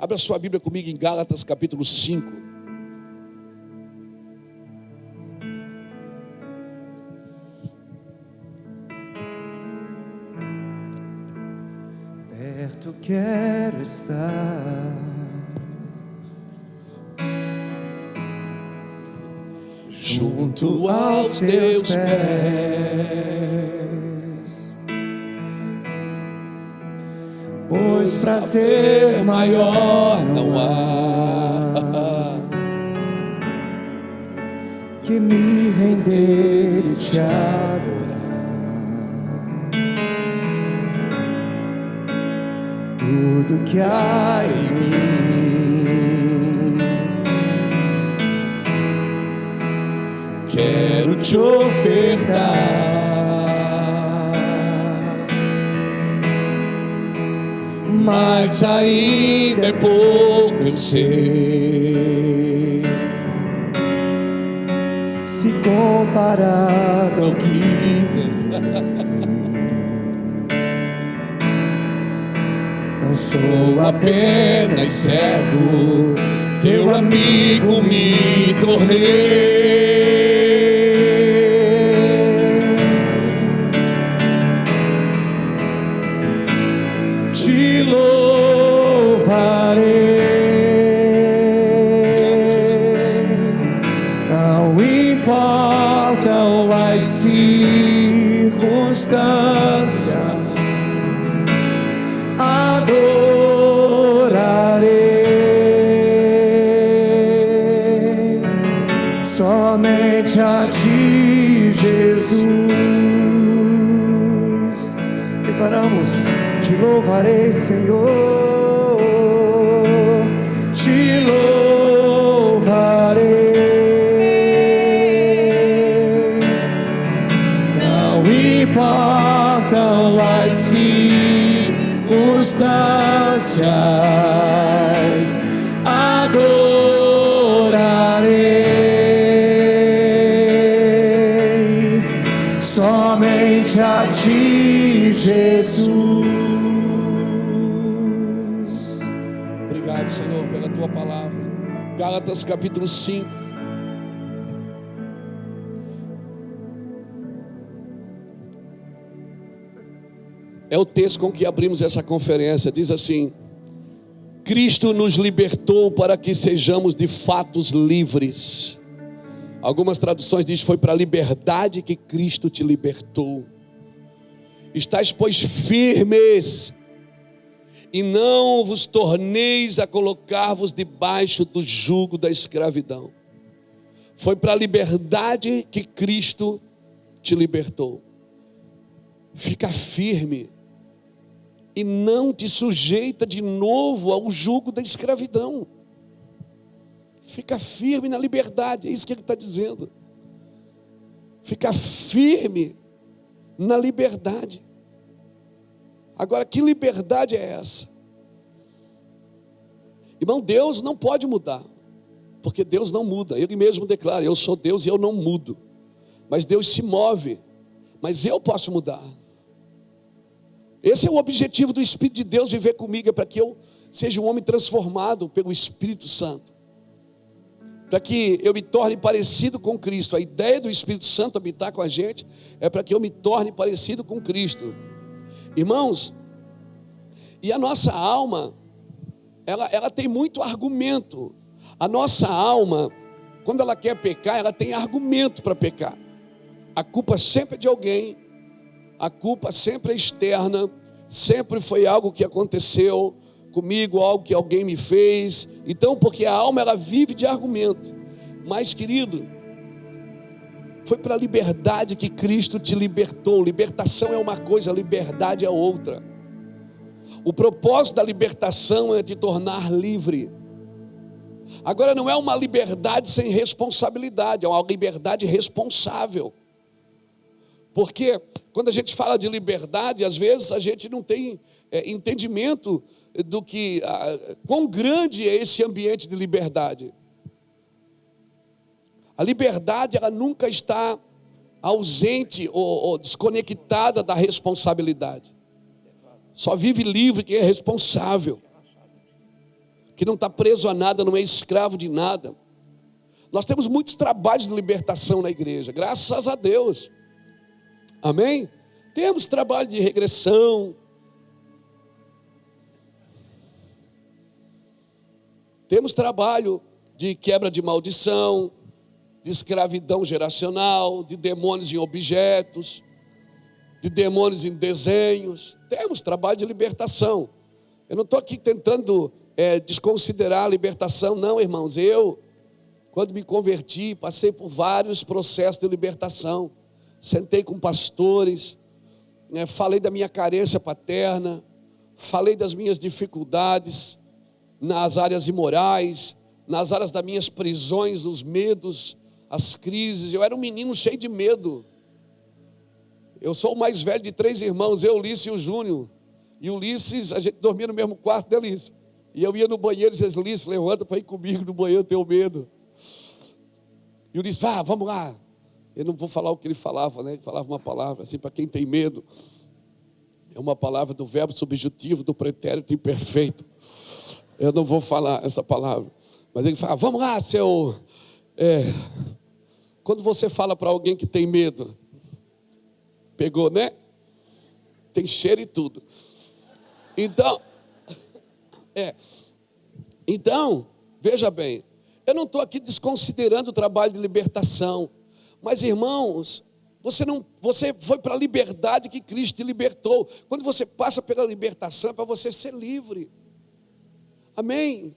Abra sua Bíblia comigo em Gálatas capítulo 5. Perto quero estar, Junto aos teus pés, pois prazer maior não há que me render e te adorar. Tudo que há em mim quero te ofertar, mas ainda é pouco, eu sei, se comparado ao que ganhei. Não sou apenas servo, teu amigo me tornei. Te louvarei, não importam as circunstâncias, adorarei somente a ti, Jesus. Declaramos: te louvarei, Senhor, te louvarei, não importam as circunstâncias, adorarei somente a ti, Jesus. Obrigado, Senhor, pela tua palavra. Gálatas capítulo 5. É o texto com que abrimos essa conferência. Diz assim: Cristo nos libertou para que sejamos de fato livres. Algumas traduções dizem: foi para a liberdade que Cristo te libertou. Estais, pois, firmes, e não vos torneis a colocar-vos debaixo do jugo da escravidão. Foi para a liberdade que Cristo te libertou. Fica firme e não te sujeita de novo ao jugo da escravidão. Fica firme na liberdade, é isso que ele está dizendo. Fica firme na liberdade. Agora, que liberdade é essa? Irmão, Deus não pode mudar, porque Deus não muda. Ele mesmo declara: eu sou Deus e eu não mudo. Mas Deus se move, mas eu posso mudar. Esse é o objetivo do Espírito de Deus viver comigo, é para que eu seja um homem transformado pelo Espírito Santo, para que eu me torne parecido com Cristo. A ideia do Espírito Santo habitar com a gente é para que eu me torne parecido com Cristo. Irmãos, e a nossa alma, ela tem muito argumento. A nossa alma, quando ela quer pecar, ela tem argumento para pecar. A culpa sempre é de alguém, a culpa sempre é externa, sempre foi algo que aconteceu comigo, algo que alguém me fez. Então, porque a alma, ela vive de argumento. Mas, querido, foi para a liberdade que Cristo te libertou. Libertação é uma coisa, liberdade é outra. O propósito da libertação é te tornar livre. Agora, não é uma liberdade sem responsabilidade, é uma liberdade responsável. Porque quando a gente fala de liberdade, às vezes a gente não tem entendimento do que, quão grande é esse ambiente de liberdade. A liberdade, ela nunca está ausente ou desconectada da responsabilidade. Só vive livre quem é responsável. que não está preso a nada, não é escravo de nada. Nós temos muitos trabalhos de libertação na igreja, graças a Deus. Amém? Temos trabalho de regressão. Temos trabalho de quebra de maldição, de escravidão geracional, de demônios em objetos, de demônios em desenhos. Temos trabalho de libertação. Eu não estou aqui tentando desconsiderar a libertação, não, irmãos. Eu, quando me converti, passei por vários processos de libertação. Sentei com pastores, falei da minha carência paterna, falei das minhas dificuldades nas áreas imorais, nas áreas das minhas prisões, os medos, as crises. Eu era um menino cheio de medo. Eu sou o mais velho de 3 irmãos, eu, Ulisses e o Júnior. E o Ulisses, a gente dormia no mesmo quarto da Ulisses. E eu ia no banheiro e dizia: Ulisses, levanta para ir comigo no banheiro, eu tenho medo. E o Ulisses: vamos lá. Eu não vou falar o que ele falava, né? Ele falava uma palavra assim, para quem tem medo. É uma palavra do verbo subjuntivo, do pretérito imperfeito. Eu não vou falar essa palavra. Mas ele fala: vamos lá, seu... Quando você fala para alguém que tem medo, pegou, né? Tem cheiro e tudo. Então, veja bem, eu não estou aqui desconsiderando o trabalho de libertação, mas, irmãos, você foi para a liberdade que Cristo te libertou. Quando você passa pela libertação, é para você ser livre. Amém?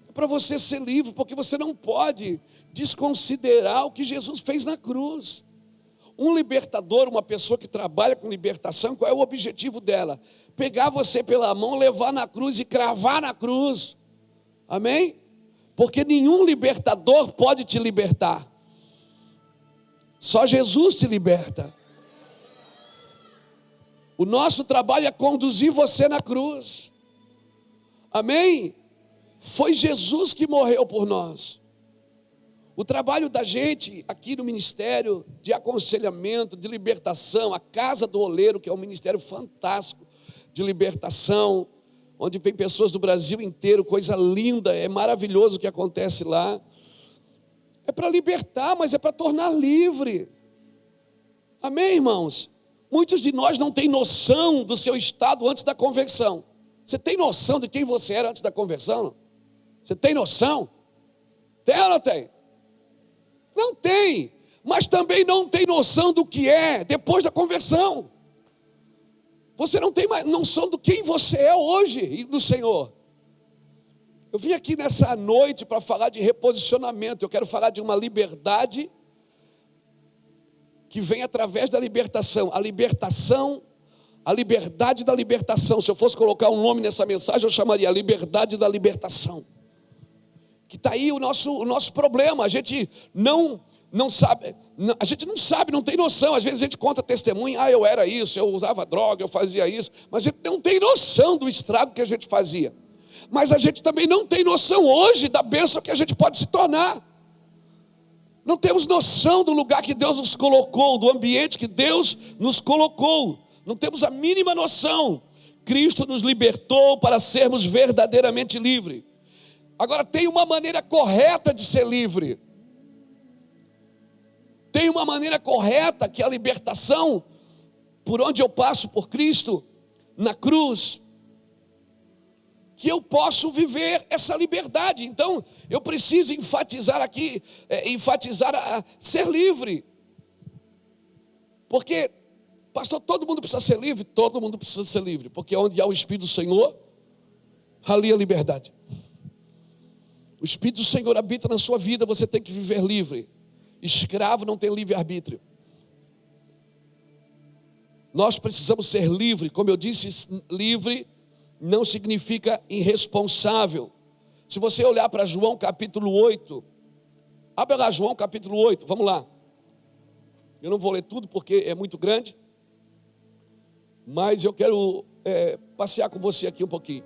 É para você ser livre, porque você não pode desconsiderar o que Jesus fez na cruz. Um libertador, uma pessoa que trabalha com libertação, qual é o objetivo dela? Pegar você pela mão, levar na cruz e cravar na cruz. Amém? Porque nenhum libertador pode te libertar. Só Jesus te liberta. O nosso trabalho é conduzir você na cruz. Amém? Foi Jesus que morreu por nós. O trabalho da gente aqui no ministério de aconselhamento, de libertação, a Casa do Oleiro, que é um ministério fantástico de libertação, onde vem pessoas do Brasil inteiro, coisa linda, é maravilhoso o que acontece lá. É para libertar, mas é para tornar livre. Amém, irmãos? Muitos de nós não têm noção do seu estado antes da conversão. Você tem noção de quem você era antes da conversão? Você tem noção? Tem ou não tem? Não tem, mas também não tem noção do que é depois da conversão. Você não tem mais noção do quem você é hoje e do Senhor. Eu vim aqui nessa noite para falar de reposicionamento. Eu quero falar de uma liberdade que vem através da libertação. A libertação, a liberdade da libertação. Se eu fosse colocar um nome nessa mensagem, eu chamaria a liberdade da libertação. Que está aí o nosso problema. A gente não sabe, a gente não sabe, não tem noção. Às vezes a gente conta testemunho: eu era isso, eu usava droga, eu fazia isso. Mas a gente não tem noção do estrago que a gente fazia. Mas a gente também não tem noção hoje da bênção que a gente pode se tornar. Não temos noção do lugar que Deus nos colocou, do ambiente que Deus nos colocou. Não temos a mínima noção. Cristo nos libertou para sermos verdadeiramente livres. Agora, tem uma maneira correta de ser livre. Tem uma maneira correta, que é a libertação, por onde eu passo por Cristo, na cruz, que eu posso viver essa liberdade. Então, eu preciso enfatizar aqui, a ser livre. Porque, pastor, todo mundo precisa ser livre? Todo mundo precisa ser livre, porque onde há o Espírito do Senhor, ali a liberdade. O Espírito do Senhor habita na sua vida, você tem que viver livre. Escravo não tem livre-arbítrio. Nós precisamos ser livres. Como eu disse, livre não significa irresponsável. Se você olhar para João capítulo 8, abre lá João capítulo 8, vamos lá. Eu não vou ler tudo porque é muito grande, mas eu quero passear com você aqui um pouquinho.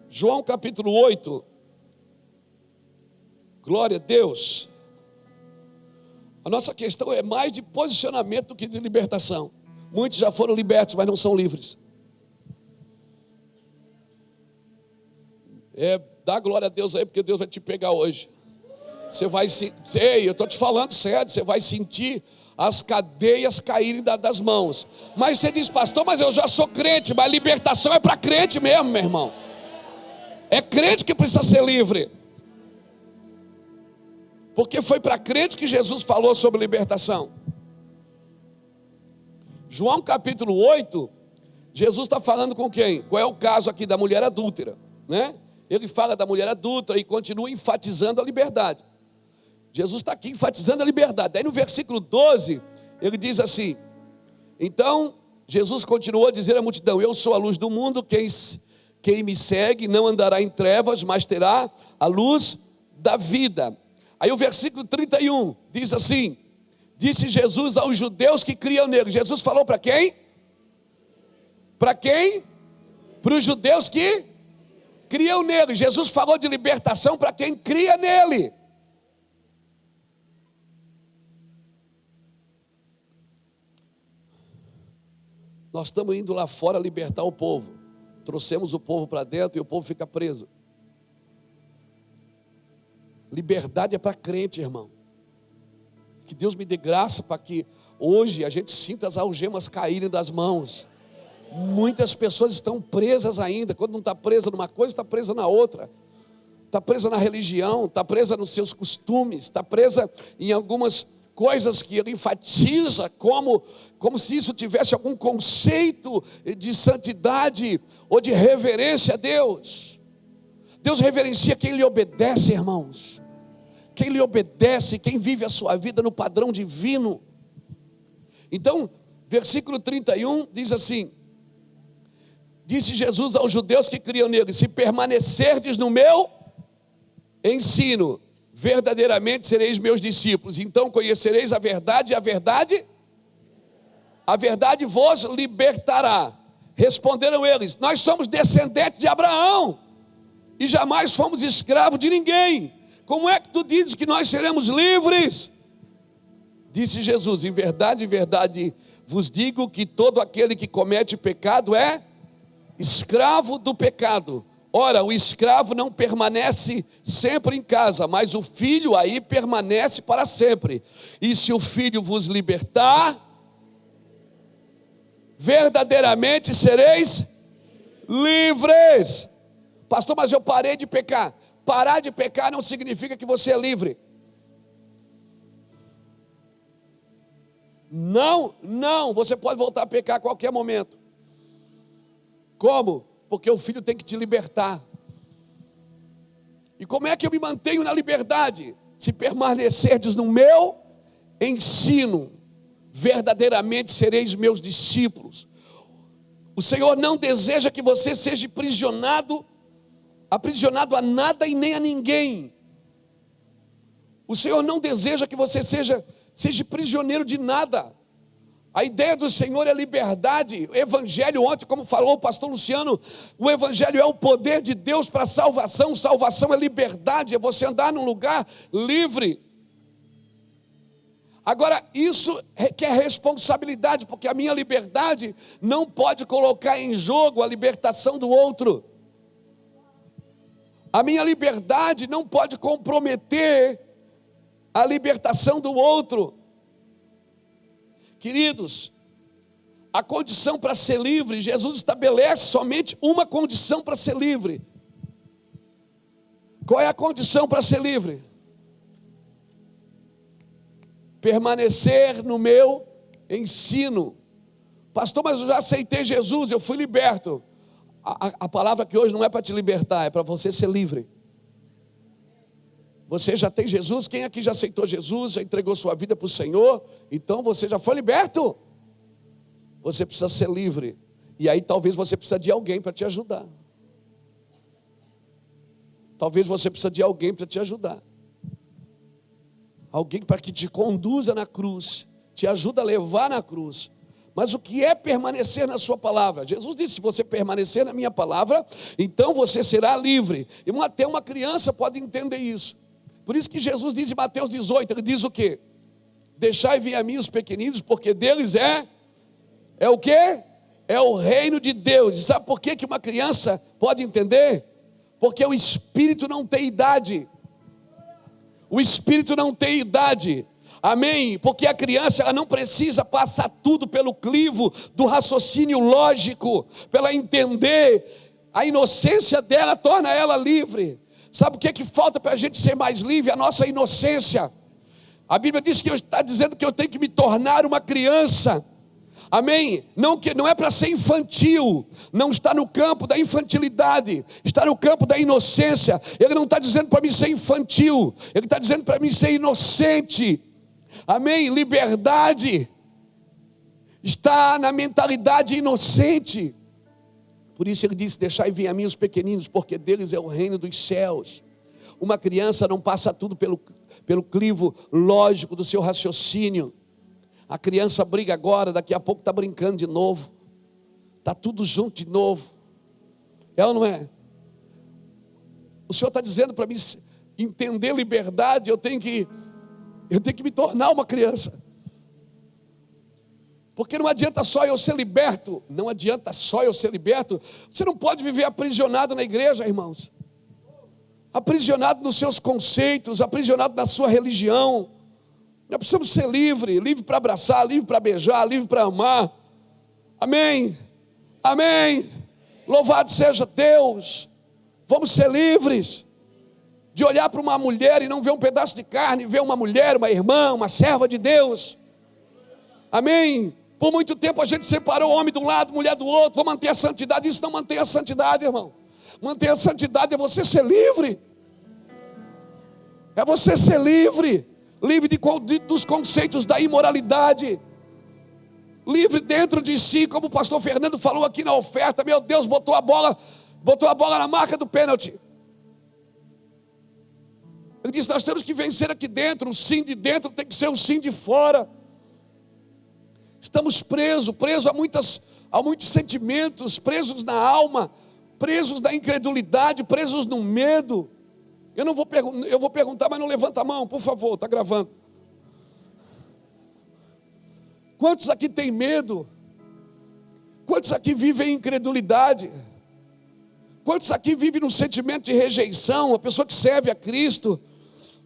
João capítulo 8, glória a Deus. A nossa questão é mais de posicionamento do que de libertação. Muitos já foram libertos, mas não são livres. Dá glória a Deus aí, porque Deus vai te pegar hoje. Você vai sentir, eu estou te falando sério, você vai sentir as cadeias caírem das mãos. Mas você diz, pastor, mas eu já sou crente. Mas libertação é para crente mesmo, meu irmão. É crente que precisa ser livre. Porque foi para crente que Jesus falou sobre libertação. João capítulo 8, Jesus está falando com quem? Qual é o caso aqui da mulher adúltera, né? Ele fala da mulher adúltera e continua enfatizando a liberdade. Jesus está aqui enfatizando a liberdade. Aí no versículo 12, ele diz assim: então Jesus continuou a dizer à multidão: eu sou a luz do mundo, quem me segue não andará em trevas, mas terá a luz da vida. Aí o versículo 31 diz assim: disse Jesus aos judeus que criam nele. Jesus falou para quem? Para quem? Para os judeus que criam nele. Jesus falou de libertação para quem cria nele. Nós estamos indo lá fora libertar o povo. Trouxemos o povo para dentro e o povo fica preso. Liberdade é para crente, irmão. Que Deus me dê graça para que hoje a gente sinta as algemas caírem das mãos. Muitas pessoas estão presas ainda. Quando não está presa numa coisa, está presa na outra. Está presa na religião, está presa nos seus costumes, está presa em algumas coisas que ele enfatiza como se isso tivesse algum conceito de santidade ou de reverência a Deus. Deus reverencia quem lhe obedece, irmãos. Quem lhe obedece, quem vive a sua vida no padrão divino. Então, versículo 31 diz assim: disse Jesus aos judeus que criam nele: se permanecerdes no meu ensino, verdadeiramente sereis meus discípulos. Então conhecereis a verdade, e a verdade vos libertará. Responderam eles: nós somos descendentes de Abraão e jamais fomos escravos de ninguém. Como é que tu dizes que nós seremos livres? Disse Jesus: em verdade vos digo que todo aquele que comete pecado é escravo do pecado. Ora, o escravo não permanece sempre em casa, mas o filho aí permanece para sempre. E se o filho vos libertar, verdadeiramente sereis livres. Pastor, mas eu parei de pecar. Parar de pecar não significa que você é livre. Não, você pode voltar a pecar a qualquer momento. Como? Porque o filho tem que te libertar. E como é que eu me mantenho na liberdade? Se permanecerdes no meu ensino, verdadeiramente sereis meus discípulos. O Senhor não deseja que você seja aprisionado a nada e nem a ninguém. O Senhor não deseja que você seja prisioneiro de nada. A ideia do Senhor é liberdade. O Evangelho, ontem, como falou o pastor Luciano, o Evangelho é o poder de Deus para a salvação. Salvação é liberdade, é você andar num lugar livre. Agora, isso requer responsabilidade, porque a minha liberdade não pode colocar em jogo a libertação do outro. A minha liberdade não pode comprometer a libertação do outro. Queridos, a condição para ser livre, Jesus estabelece somente uma condição para ser livre. Qual é a condição para ser livre? Permanecer no meu ensino. Pastor, mas eu já aceitei Jesus, eu fui liberto. A palavra aqui hoje não é para te libertar, é para você ser livre. Você já tem Jesus? Quem aqui já aceitou Jesus, já entregou sua vida para o Senhor? Então você já foi liberto. Você precisa ser livre. E aí talvez você precise de alguém para te ajudar. Talvez você precise de alguém para te ajudar. Alguém para que te conduza na cruz, te ajuda a levar na cruz. Mas o que é permanecer na sua palavra? Jesus disse: se você permanecer na minha palavra, então você será livre. E até uma criança pode entender isso. Por isso que Jesus diz em Mateus 18, ele diz o quê? Deixai vir a mim os pequeninos, porque deles é o quê? É o reino de Deus. E sabe por que uma criança pode entender? Porque o Espírito não tem idade. O Espírito não tem idade. Amém? Porque a criança, ela não precisa passar tudo pelo crivo do raciocínio lógico, para ela entender. A inocência dela torna ela livre. Sabe o que falta para a gente ser mais livre? A nossa inocência. A Bíblia diz que está dizendo que eu tenho que me tornar uma criança. Amém? Não é para ser infantil. Não está no campo da infantilidade. Está no campo da inocência. Ele não está dizendo para mim ser infantil. Ele está dizendo para mim ser inocente. Amém? Liberdade está na mentalidade inocente. Por isso ele disse: deixai vir a mim os pequeninos, porque deles é o reino dos céus. Uma criança não passa tudo pelo crivo lógico do seu raciocínio. A criança briga agora, daqui a pouco está brincando de novo. Está tudo junto de novo. É ou não é? O Senhor está dizendo para mim, entender liberdade, eu tenho que me tornar uma criança. Porque não adianta só eu ser liberto. Não adianta só eu ser liberto. Você não pode viver aprisionado na igreja, irmãos. Aprisionado nos seus conceitos, aprisionado na sua religião. Nós precisamos ser livre. Livre para abraçar, livre para beijar, livre para amar. Amém? Amém? Louvado seja Deus. Vamos ser livres de olhar para uma mulher e não ver um pedaço de carne, ver uma mulher, uma irmã, uma serva de Deus. Amém? Por muito tempo a gente separou homem de um lado, mulher do outro. Vou manter a santidade. Isso não mantém a santidade, irmão. Manter a santidade é você ser livre. É você ser livre. Livre dos conceitos da imoralidade. Livre dentro de si, como o pastor Fernando falou aqui na oferta. Meu Deus, botou a bola na marca do pênalti. Ele disse: nós temos que vencer aqui dentro. O sim de dentro tem que ser o sim de fora. Estamos presos a muitos sentimentos, presos na alma, presos na incredulidade, presos no medo. Eu vou perguntar, mas não levanta a mão, por favor, está gravando. Quantos aqui têm medo? Quantos aqui vivem em incredulidade? Quantos aqui vivem num sentimento de rejeição? A pessoa que serve a Cristo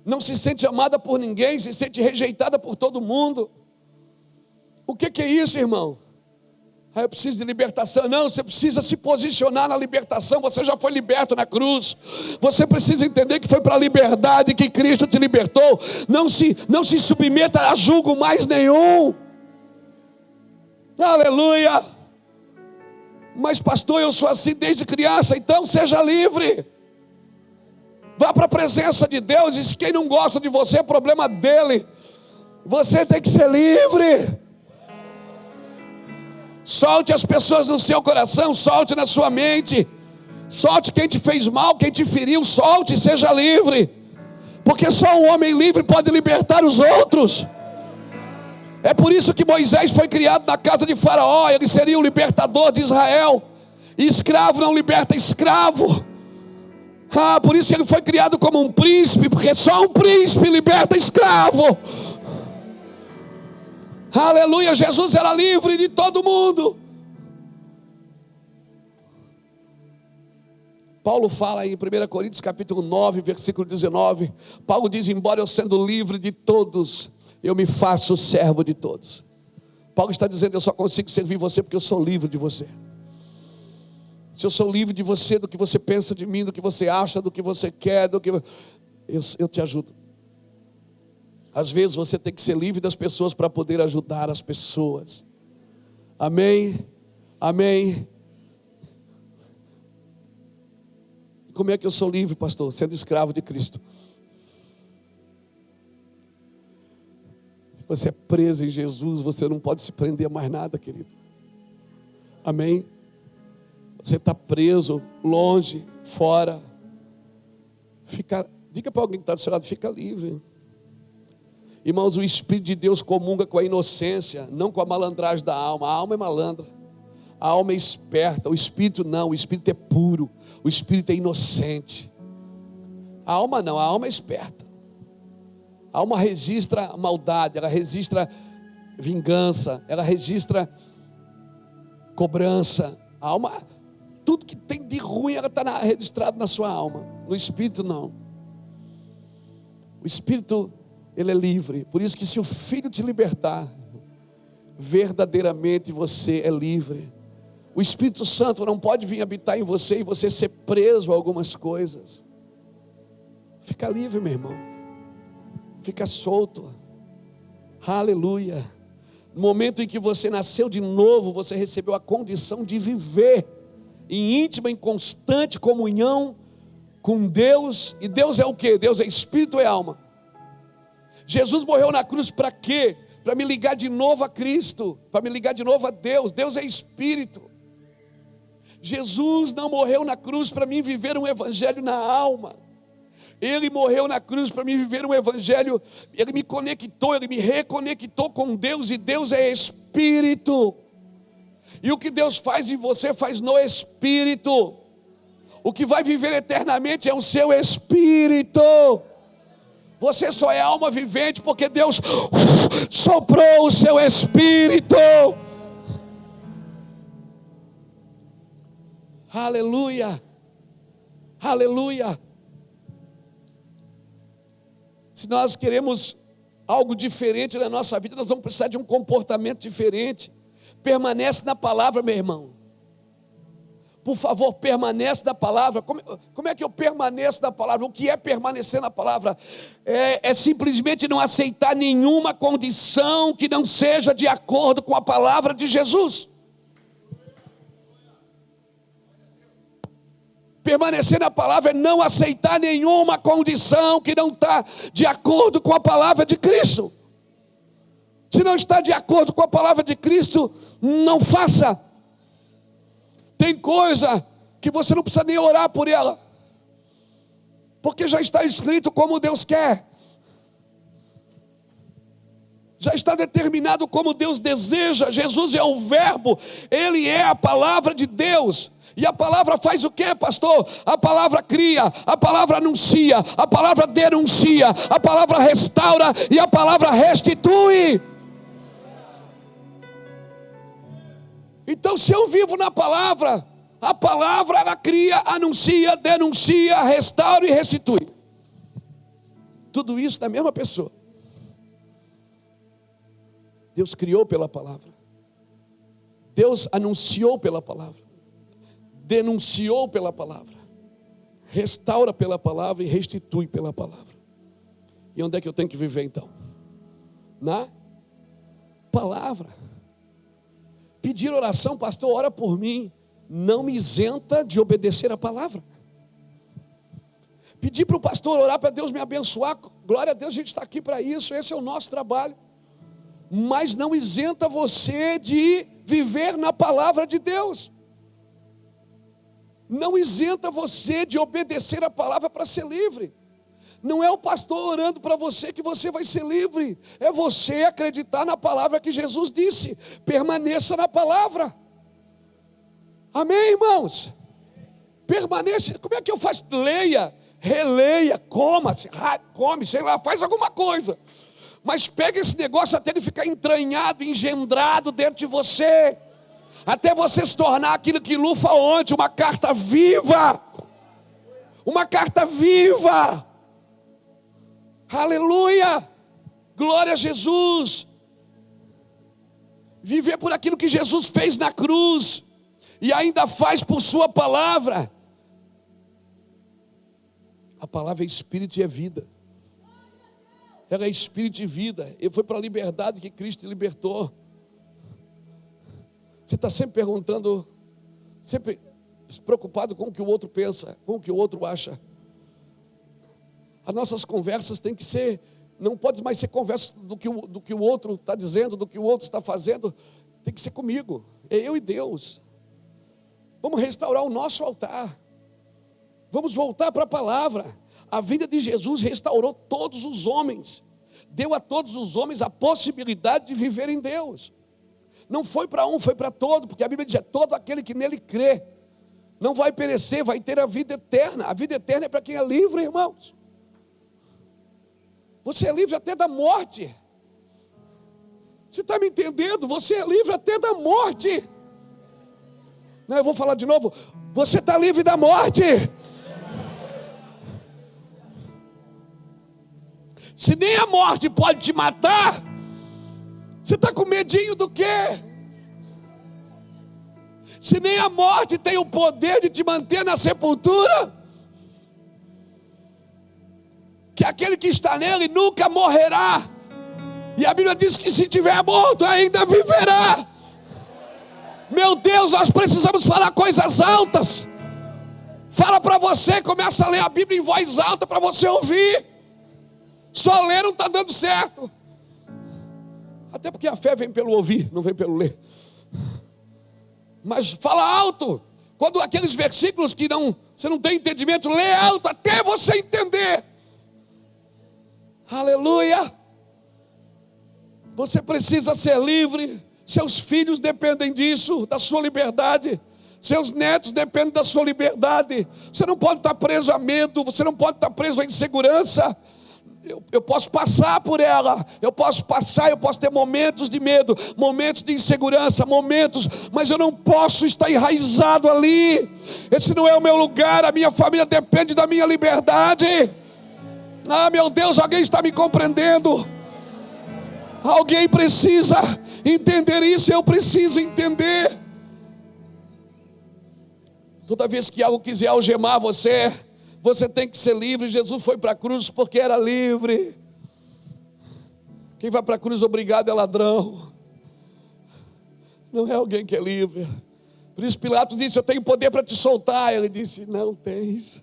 não se sente amada por ninguém, se sente rejeitada por todo mundo. O que é isso, irmão? Eu preciso de libertação. Não, você precisa se posicionar na libertação. Você já foi liberto na cruz. Você precisa entender que foi para a liberdade que Cristo te libertou. Não se submeta a julgo mais nenhum. Aleluia. Mas pastor, eu sou assim desde criança. Então seja livre. Vá para a presença de Deus. E se quem não gosta de você é problema dele. Você tem que ser livre. Solte as pessoas no seu coração, solte na sua mente. Solte quem te fez mal, quem te feriu, solte, seja livre. Porque só um homem livre pode libertar os outros. É por isso que Moisés foi criado na casa de Faraó. Ele seria o libertador de Israel. E escravo não liberta escravo. Por isso ele foi criado como um príncipe, porque só um príncipe liberta escravo. Aleluia, Jesus era livre de todo mundo. Paulo fala em 1 Coríntios capítulo 9, versículo 19. Paulo diz: embora eu sendo livre de todos, eu me faço servo de todos. Paulo está dizendo: eu só consigo servir você porque eu sou livre de você. Se eu sou livre de você, do que você pensa de mim, do que você acha, do que você quer, eu te ajudo. Às vezes você tem que ser livre das pessoas para poder ajudar as pessoas. Amém? Amém? Como é que eu sou livre, pastor? Sendo escravo de Cristo. Se você é preso em Jesus, você não pode se prender a mais nada, querido. Amém? Você está preso, longe, fora. Diga para alguém que está do seu lado: fica livre. Irmãos, o Espírito de Deus comunga com a inocência, não com a malandragem da alma. A alma é malandra, a alma é esperta. O Espírito não, o Espírito é puro, o Espírito é inocente. A alma não, a alma é esperta. A alma registra maldade, ela registra vingança, ela registra cobrança. A alma, tudo que tem de ruim está registrado na sua alma. No Espírito não. O Espírito, ele é livre. Por isso que se o Filho te libertar, verdadeiramente você é livre. O Espírito Santo não pode vir habitar em você e você ser preso a algumas coisas. Fica livre, meu irmão. Fica solto. Aleluia. No momento em que você nasceu de novo, você recebeu a condição de viver em íntima, em constante comunhão com Deus. E Deus é o quê? Deus é espírito e alma. Jesus morreu na cruz para quê? Para me ligar de novo a Cristo, para me ligar de novo a Deus. Deus é espírito. Jesus não morreu na cruz para mim viver um evangelho na alma. Ele morreu na cruz para mim viver um evangelho. Ele me conectou, ele me reconectou com Deus. E Deus é espírito. E o que Deus faz em você, faz no espírito. O que vai viver eternamente é o seu espírito. Você só é alma vivente porque Deus soprou o seu espírito. Aleluia. Aleluia. Se nós queremos algo diferente na nossa vida, nós vamos precisar de um comportamento diferente. Permanece na palavra, meu irmão. Por favor, permanece na palavra. Como é que eu permaneço na palavra? O que é permanecer na palavra? É simplesmente não aceitar nenhuma condição que não seja de acordo com a palavra de Jesus. Permanecer na palavra é não aceitar nenhuma condição que não está de acordo com a palavra de Cristo. Se não está de acordo com a palavra de Cristo, não faça. Tem coisa que você não precisa nem orar por ela, porque já está escrito como Deus quer. Já está determinado como Deus deseja. Jesus é o verbo, Ele é a palavra de Deus. E a palavra faz o que, pastor? A palavra cria, a palavra anuncia, a palavra denuncia, a palavra restaura e a palavra restitui. Então, se eu vivo na palavra, a palavra ela cria, anuncia, denuncia, restaura e restitui. Tudo isso na mesma pessoa. Deus criou pela palavra. Deus anunciou pela palavra. Denunciou pela palavra, restaura pela palavra e restitui pela palavra. E onde é que eu tenho que viver então? Na palavra. Pedir oração, pastor, ora por mim, não me isenta de obedecer a palavra. Pedir para o pastor orar para Deus me abençoar, glória a Deus, a gente está aqui para isso, esse é o nosso trabalho. Mas não isenta você de viver na palavra de Deus. Não isenta você de obedecer a palavra para ser livre. Não é o pastor orando para você que você vai ser livre. É você acreditar na palavra que Jesus disse. Permaneça na palavra. Amém, irmãos? Permaneça. Como é que eu faço? Leia, releia, come, sei lá, faz alguma coisa. Mas pega esse negócio até ele ficar entranhado, engendrado dentro de você. Até você se tornar aquilo que Lu falou ontem, uma carta viva. Uma carta viva. Aleluia. Glória a Jesus. Viver por aquilo que Jesus fez na cruz. E ainda faz por sua palavra. A palavra é espírito e é vida. Ela é espírito e vida. E foi para a liberdade que Cristo te libertou. Você está sempre perguntando, sempre preocupado com o que o outro pensa, com o que o outro acha. As nossas conversas têm que ser, não pode mais ser conversa do que o outro está dizendo, do que o outro está fazendo. Tem que ser comigo, é eu e Deus. Vamos restaurar o nosso altar. Vamos voltar para a palavra. A vida de Jesus restaurou todos os homens. Deu a todos os homens a possibilidade de viver em Deus. Não foi para um, foi para todo, porque a Bíblia diz, é todo aquele que nele crê. Não vai perecer, vai ter a vida eterna. A vida eterna é para quem é livre, irmãos. Você é livre até da morte. Você está me entendendo? Você é livre até da morte. Não, eu vou falar de novo. Você está livre da morte. Se nem a morte pode te matar, você está com medinho do quê? Se nem a morte tem o poder de te manter na sepultura, que aquele que está nele nunca morrerá. E a Bíblia diz que se tiver morto ainda viverá. Meu Deus, nós precisamos falar coisas altas. Fala para você, começa a ler a Bíblia em voz alta para você ouvir. Só ler não está dando certo. Até porque a fé vem pelo ouvir, não vem pelo ler. Mas fala alto. Quando aqueles versículos que você não tem entendimento, lê alto até você entender. Aleluia. Você precisa ser livre. Seus filhos dependem disso, da sua liberdade. Seus netos dependem da sua liberdade. Você não pode estar preso a medo. Você não pode estar preso a insegurança. Eu posso passar por ela, eu posso ter momentos de medo, momentos de insegurança, mas eu não posso estar enraizado ali. Esse não é o meu lugar, a minha família depende da minha liberdade. Ah, meu Deus, alguém está me compreendendo? Alguém precisa entender isso, eu preciso entender. Toda vez que algo quiser algemar você tem que ser livre. Jesus foi para a cruz porque era livre. Quem vai para a cruz obrigado é ladrão. Não é alguém que é livre. Por isso Pilatos disse: eu tenho poder para te soltar. Ele disse: não tens.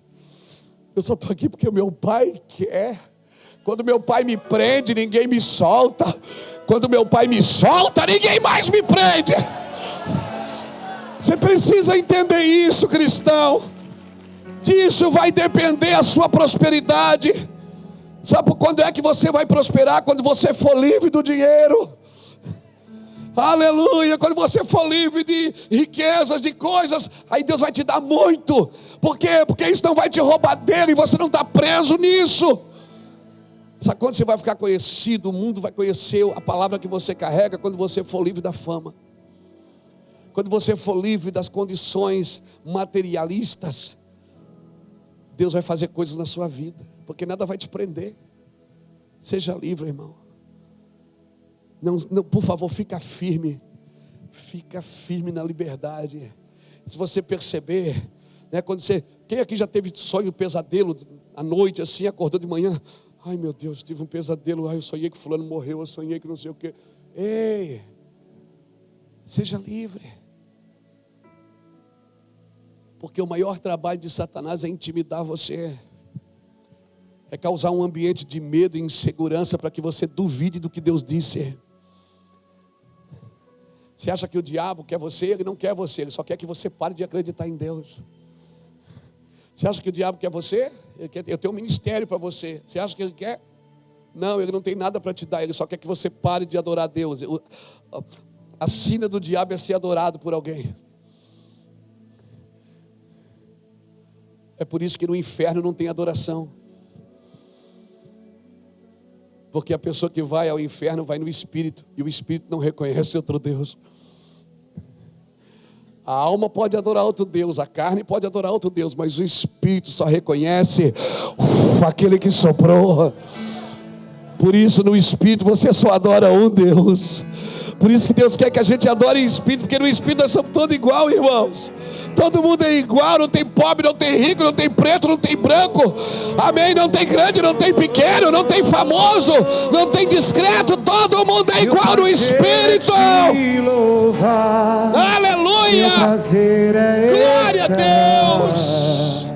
Eu só estou aqui porque o meu pai quer. Quando meu pai me prende, ninguém me solta. Quando meu pai me solta, ninguém mais me prende. Você precisa entender isso, cristão. Disso vai depender a sua prosperidade. Sabe quando é que você vai prosperar? Quando você for livre do dinheiro. Aleluia. Quando você for livre de riquezas, de coisas, aí Deus vai te dar muito. Por quê? Porque isso não vai te roubar dele e você não está preso nisso. Sabe quando você vai ficar conhecido? O mundo vai conhecer a palavra que você carrega quando você for livre da fama. Quando você for livre das condições materialistas. Deus vai fazer coisas na sua vida, porque nada vai te prender. Seja livre, irmão. Não, por favor, fica firme na liberdade. Se você perceber, né, quem aqui já teve sonho, pesadelo à noite, assim, acordou de manhã? Ai, meu Deus, tive um pesadelo. Ai, eu sonhei que fulano morreu, eu sonhei que não sei o quê. Ei, seja livre. Porque o maior trabalho de Satanás é intimidar você. É causar um ambiente de medo e insegurança para que você duvide do que Deus disse. Você acha que o diabo quer você? Ele não quer você, ele só quer que você pare de acreditar em Deus. Você acha que o diabo quer você? Ele quer, eu tenho um ministério para você. Você acha que ele quer? Não, ele não tem nada para te dar, ele só quer que você pare de adorar Deus. A sina do diabo é ser adorado por alguém. É por isso que no inferno não tem adoração. Porque a pessoa que vai ao inferno vai no espírito. E o espírito não reconhece outro Deus. A alma pode adorar outro Deus. A carne pode adorar outro Deus. Mas o espírito só reconhece aquele que soprou. Por isso no espírito você só adora um Deus. Por isso que Deus quer que a gente adore em espírito. Porque no espírito nós somos todos igual, irmãos. Todo mundo é igual, não tem pobre, não tem rico, não tem preto, não tem branco. Amém? Não tem grande, não tem pequeno, não tem famoso, não tem discreto. Todo mundo é igual no Espírito. Aleluia! Glória a Deus!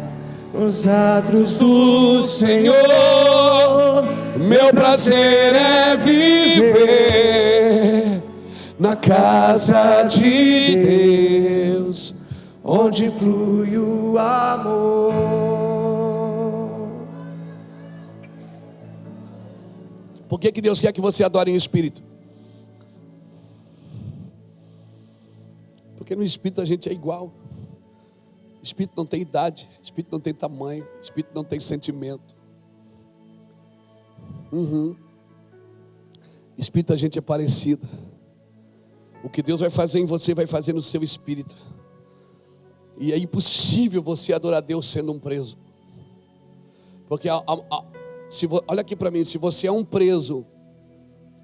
Nos atos do Senhor, meu prazer é viver na casa de Deus, onde flui o amor. Por que Deus quer que você adore em espírito? Porque no espírito a gente é igual. Espírito não tem idade, espírito não tem tamanho, espírito não tem sentimento. Espírito a gente é parecido. O que Deus vai fazer em você, vai fazer no seu espírito. E é impossível você adorar a Deus sendo um preso. Porque olha aqui para mim, se você é um preso,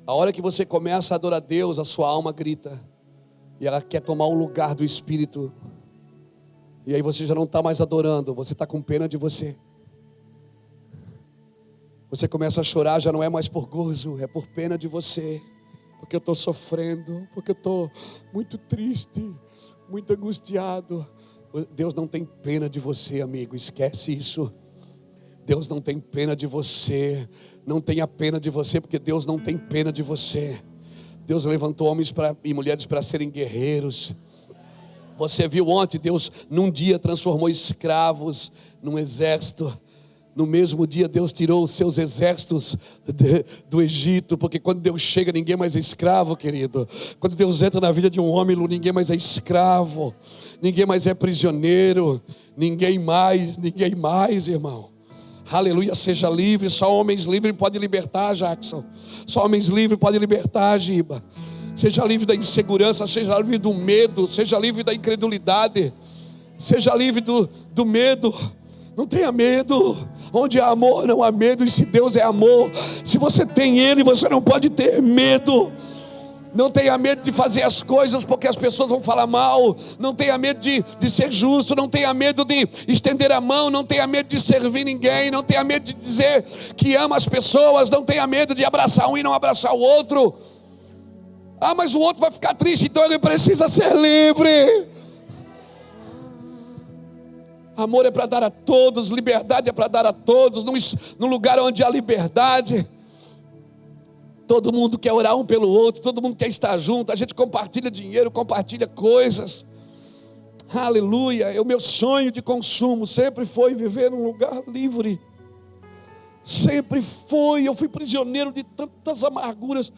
a hora que você começa a adorar a Deus, a sua alma grita. E ela quer tomar o lugar do Espírito. E aí você já não está mais adorando, você está com pena de você. Você começa a chorar, já não é mais por gozo, é por pena de você. Porque eu estou sofrendo, porque eu estou muito triste, muito angustiado. Deus não tem pena de você, amigo, esquece isso. Deus não tem pena de você. Não tenha pena de você, porque Deus não tem pena de você. Deus levantou homens e mulheres para serem guerreiros. Você viu ontem, Deus num dia transformou escravos num exército. No mesmo dia Deus tirou os seus exércitos do Egito. Porque quando Deus chega, ninguém mais é escravo, querido. Quando Deus entra na vida de um homem, ninguém mais é escravo. Ninguém mais é prisioneiro. Ninguém mais, irmão. Aleluia, seja livre. Só homens livres podem libertar, Jackson. Só homens livres podem libertar, Giba. Seja livre da insegurança, seja livre do medo, seja livre da incredulidade, seja livre do medo. Não tenha medo. Onde há amor não há medo. E se Deus é amor, se você tem Ele, você não pode ter medo. Não tenha medo de fazer as coisas porque as pessoas vão falar mal. Não tenha medo de ser justo. Não tenha medo de estender a mão. Não tenha medo de servir ninguém. Não tenha medo de dizer que ama as pessoas. Não tenha medo de abraçar um e não abraçar o outro. Ah, mas o outro vai ficar triste, então ele precisa ser livre. Amor é para dar a todos, liberdade é para dar a todos. No lugar onde há liberdade, todo mundo quer orar um pelo outro, todo mundo quer estar junto. A gente compartilha dinheiro, compartilha coisas. Aleluia. O meu sonho de consumo sempre foi viver num lugar livre. Sempre foi. Eu fui prisioneiro de tantas amarguras,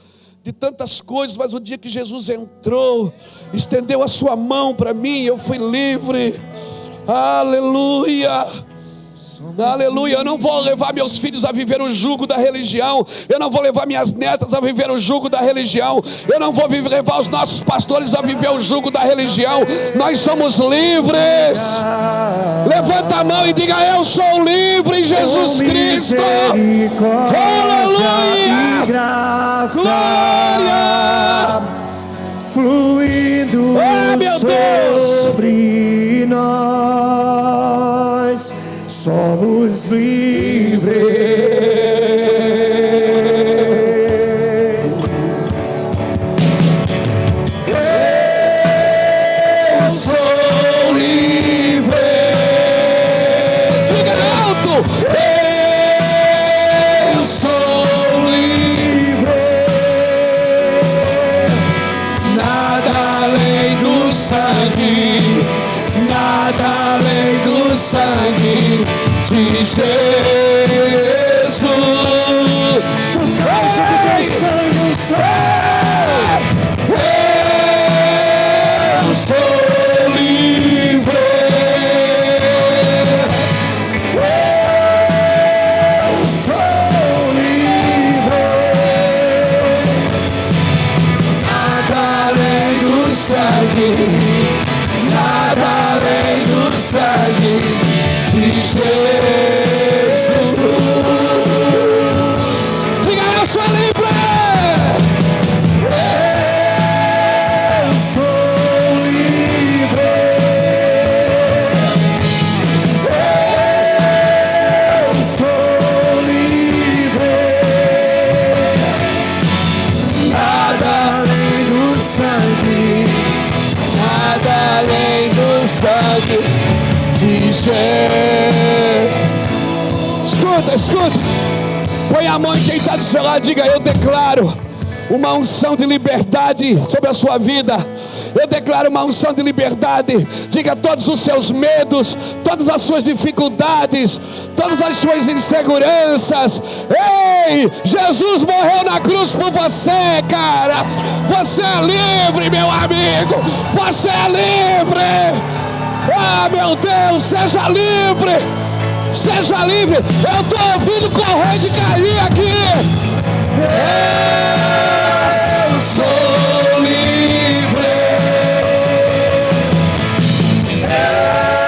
de tantas coisas, mas o dia que Jesus entrou, estendeu a sua mão para mim, eu fui livre. Aleluia. Aleluia. Eu não vou levar meus filhos a viver o jugo da religião. Eu não vou levar minhas netas a viver o jugo da religião. Eu não vou levar os nossos pastores a viver o jugo da religião. Nós somos livres. Levanta a mão e diga: eu sou livre em Jesus Cristo. Aleluia. Glória fluindo sobre nós. Somos livres. Eu sou livre. Diga alto. Eu sou livre. Nada além do sangue. Nada além do sangue de Jesus. Por causa do teu sangue, eu sou livre. Eu sou livre. Nada além do sangue. Nada além do sangue de Jesus. Diga: eu sou livre. Eu sou livre. Eu sou livre. Nada além do sangue. Nada além do sangue de Jesus. Escuta. Põe a mão em quem está do seu lado. Diga: eu declaro uma unção de liberdade sobre a sua vida. Eu declaro uma unção de liberdade. Diga: todos os seus medos, todas as suas dificuldades, todas as suas inseguranças. Ei, Jesus morreu na cruz por você, cara. Você é livre, meu amigo. Você é livre. Ah, meu Deus, seja livre. Seja livre. Eu estou ouvindo correr de cair aqui. Eu sou livre. Eu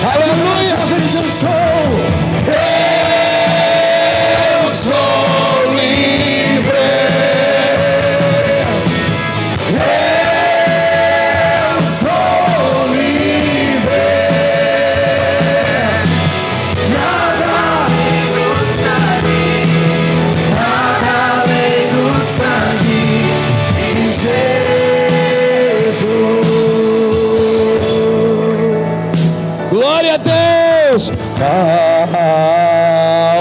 Aleluia! Eu Sou livre. sou livre. Nada além do sangue de Jesus. Glória a Deus.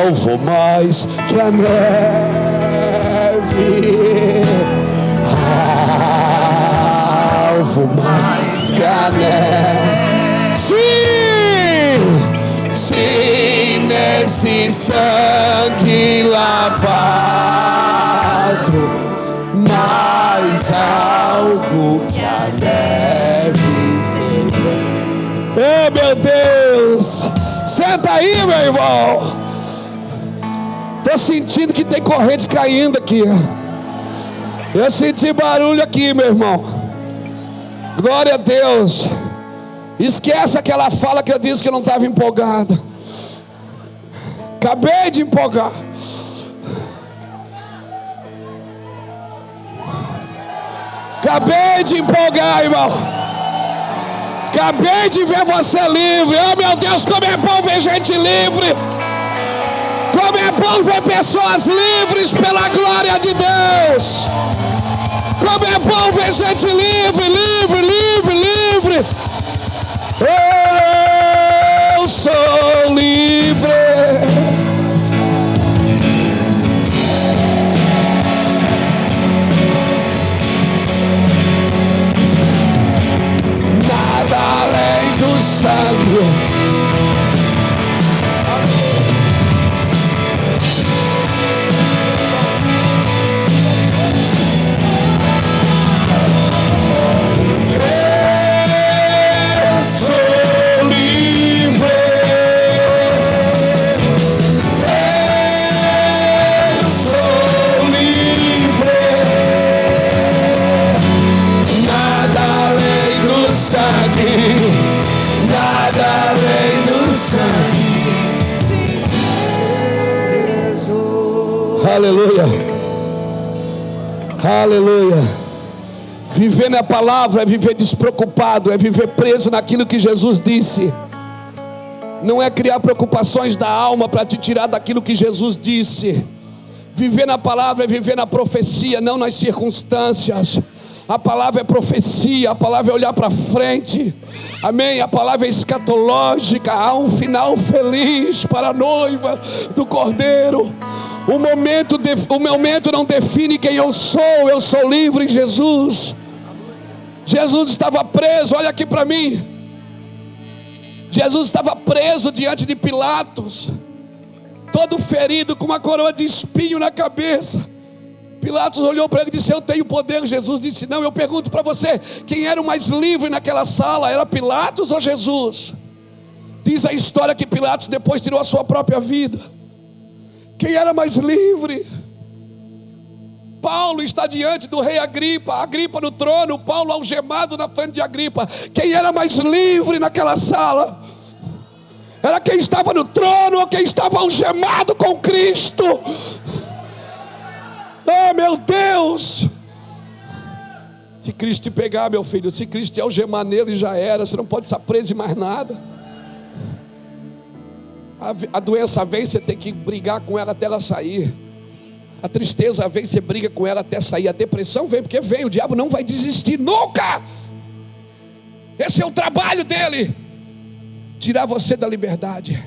Alvo mais que a neve. Alvo mais que a neve. Sim, nesse sangue lavado, mais algo que a neve. Oh, meu Deus! Senta aí, meu irmão. Tô sentindo que tem corrente caindo aqui. Eu senti barulho aqui, meu irmão. Glória a Deus. Esquece aquela fala que eu disse que eu não estava empolgado. Acabei de empolgar. Acabei de empolgar, irmão. Acabei de ver você livre. Oh, meu Deus, como é bom ver gente livre. Como é bom ver pessoas livres pela glória de Deus. Como é bom ver gente livre, livre, livre, livre. Eu sou livre. Nada além do sangue. Nada além do sangue de Jesus. Aleluia. Aleluia. Viver na palavra é viver despreocupado, é viver preso naquilo que Jesus disse. Não é criar preocupações da alma para te tirar daquilo que Jesus disse. Viver na palavra é viver na profecia, não nas circunstâncias. A palavra é profecia, a palavra é olhar para frente. Amém? A palavra é escatológica. Há um final feliz para a noiva do Cordeiro. O momento não define quem eu sou livre em Jesus. Jesus estava preso, olha aqui para mim. Jesus estava preso diante de Pilatos, todo ferido, com uma coroa de espinho na cabeça. Pilatos olhou para ele e disse: eu tenho poder. Jesus disse: não. Eu pergunto para você, quem era o mais livre naquela sala? Era Pilatos ou Jesus? Diz a história que Pilatos depois tirou a sua própria vida. Quem era mais livre? Paulo está diante do rei Agripa, Agripa no trono, Paulo algemado na frente de Agripa. Quem era mais livre naquela sala? Era quem estava no trono ou quem estava algemado com Cristo? Oh, meu Deus! Se Cristo te pegar, meu filho, se Cristo te algemar nele, já era. Você não pode estar preso em mais nada. A doença vem, você tem que brigar com ela até ela sair. A tristeza vem, você briga com ela até sair. A depressão vem, porque vem. O diabo não vai desistir nunca. Esse é o trabalho dele, tirar você da liberdade.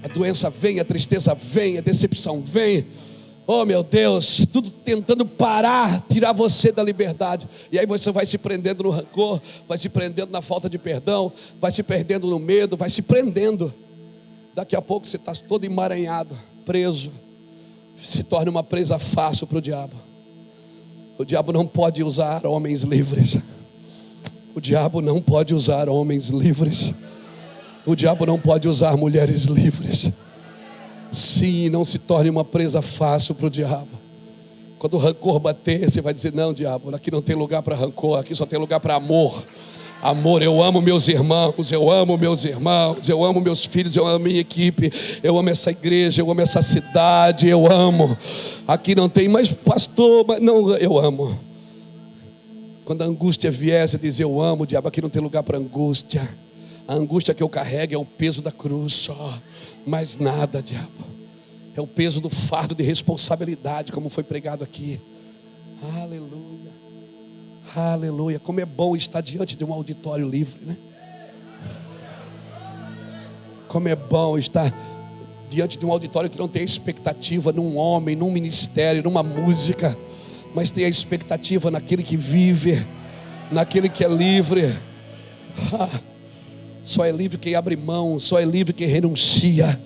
A doença vem, a tristeza vem, a decepção vem. Oh, meu Deus, tudo tentando parar, tirar você da liberdade. E aí você vai se prendendo no rancor, vai se prendendo na falta de perdão, vai se perdendo no medo, vai se prendendo. Daqui a pouco você está todo emaranhado, preso. Se torna uma presa fácil para o diabo. O diabo não pode usar homens livres. O diabo não pode usar homens livres. O diabo não pode usar mulheres livres. Sim, não se torne uma presa fácil para o diabo. Quando o rancor bater, você vai dizer: não, diabo, aqui não tem lugar para rancor, aqui só tem lugar para amor. Amor, eu amo meus irmãos, eu amo meus irmãos, eu amo meus filhos, eu amo minha equipe, eu amo essa igreja, eu amo essa cidade, eu amo. Aqui não tem, mas pastor, mas não, eu amo. Quando a angústia vier, você diz: eu amo, diabo, aqui não tem lugar para angústia. A angústia que eu carrego é o peso da cruz só, mais nada, diabo. É o peso do fardo de responsabilidade, como foi pregado aqui. Aleluia, aleluia. Como é bom estar diante de um auditório livre, né? Como é bom estar diante de um auditório que não tem expectativa num homem, num ministério, numa música, mas tem a expectativa naquele que vive, naquele que é livre. Só é livre quem abre mão, só é livre quem renuncia.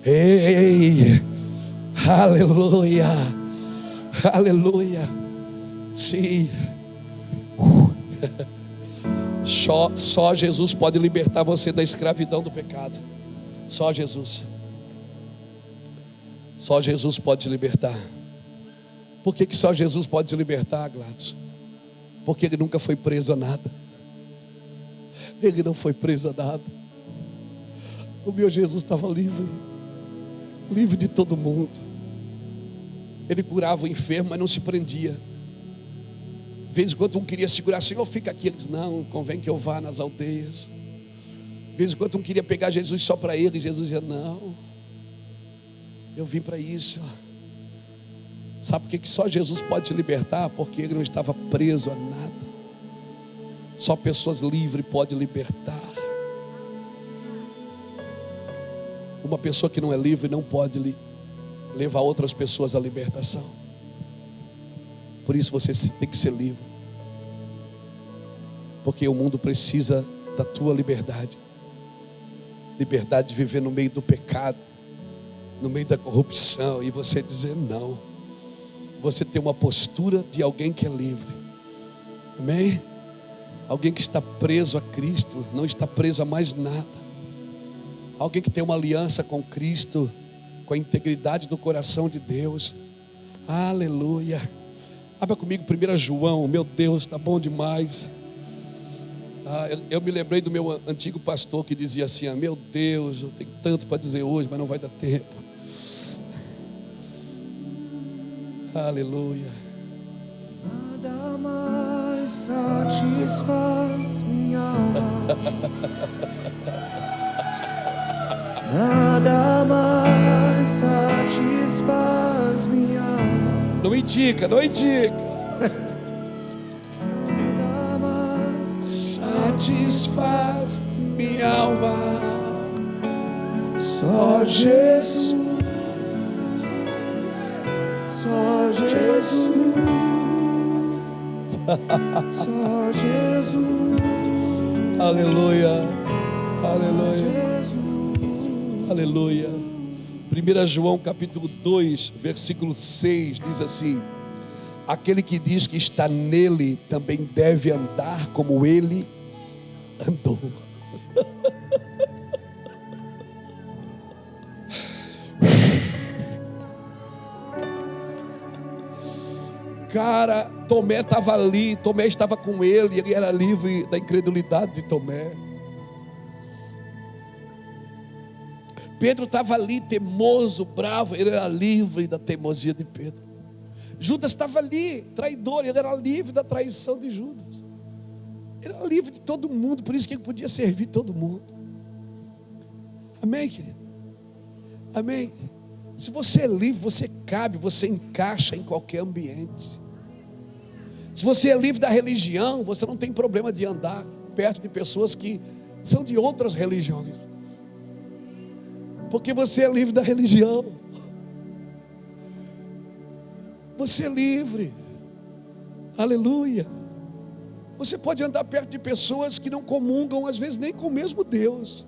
Ei, aleluia, aleluia. Sim. Só Jesus pode libertar você da escravidão do pecado. Só Jesus. Só Jesus pode te libertar. Por que só Jesus pode te libertar, Gladys? Porque ele nunca foi preso a nada. Ele não foi preso a nada. O meu Jesus estava livre. Livre de todo mundo. Ele curava o enfermo, mas não se prendia. De vez em quando um queria segurar: Senhor, fica aqui. Ele disse: não, convém que eu vá nas aldeias. De vez em quando um queria pegar Jesus só para ele, e Jesus dizia: não, eu vim para isso. Sabe por que só Jesus pode te libertar? Porque ele não estava preso a nada. Só pessoas livres podem libertar. Uma pessoa que não é livre não pode levar outras pessoas à libertação. Por isso você tem que ser livre. Porque o mundo precisa da tua liberdade. Liberdade de viver no meio do pecado, no meio da corrupção, e você dizer não. Você tem uma postura de alguém que é livre. Amém? Alguém que está preso a Cristo, não está preso a mais nada. Alguém que tem uma aliança com Cristo, com a integridade do coração de Deus. Aleluia. Abra comigo 1 João. Meu Deus, está bom demais. Eu me lembrei do meu antigo pastor que dizia assim: meu Deus, eu tenho tanto para dizer hoje, mas não vai dar tempo. Aleluia. Nada mais satisfaz minha alma. Nada mais satisfaz minha alma. Não indica, não indica. Nada mais satisfaz minha alma. Só Jesus. Só Jesus. Só Jesus. Aleluia. Aleluia. Aleluia. 1 João capítulo 2, versículo 6 diz assim: aquele que diz que está nele também deve andar como ele andou. Cara, Tomé estava ali, Tomé estava com ele era livre da incredulidade de Tomé. Pedro estava ali, teimoso, bravo, ele era livre da teimosia de Pedro. Judas estava ali, traidor, ele era livre da traição de Judas. Ele era livre de todo mundo, por isso que ele podia servir todo mundo. Amém, querido? Amém? Se você é livre, você cabe, você encaixa em qualquer ambiente. Se você é livre da religião, você não tem problema de andar perto de pessoas que são de outras religiões. Porque você é livre da religião. Você é livre. Aleluia. Você pode andar perto de pessoas que não comungam, às vezes nem com o mesmo Deus.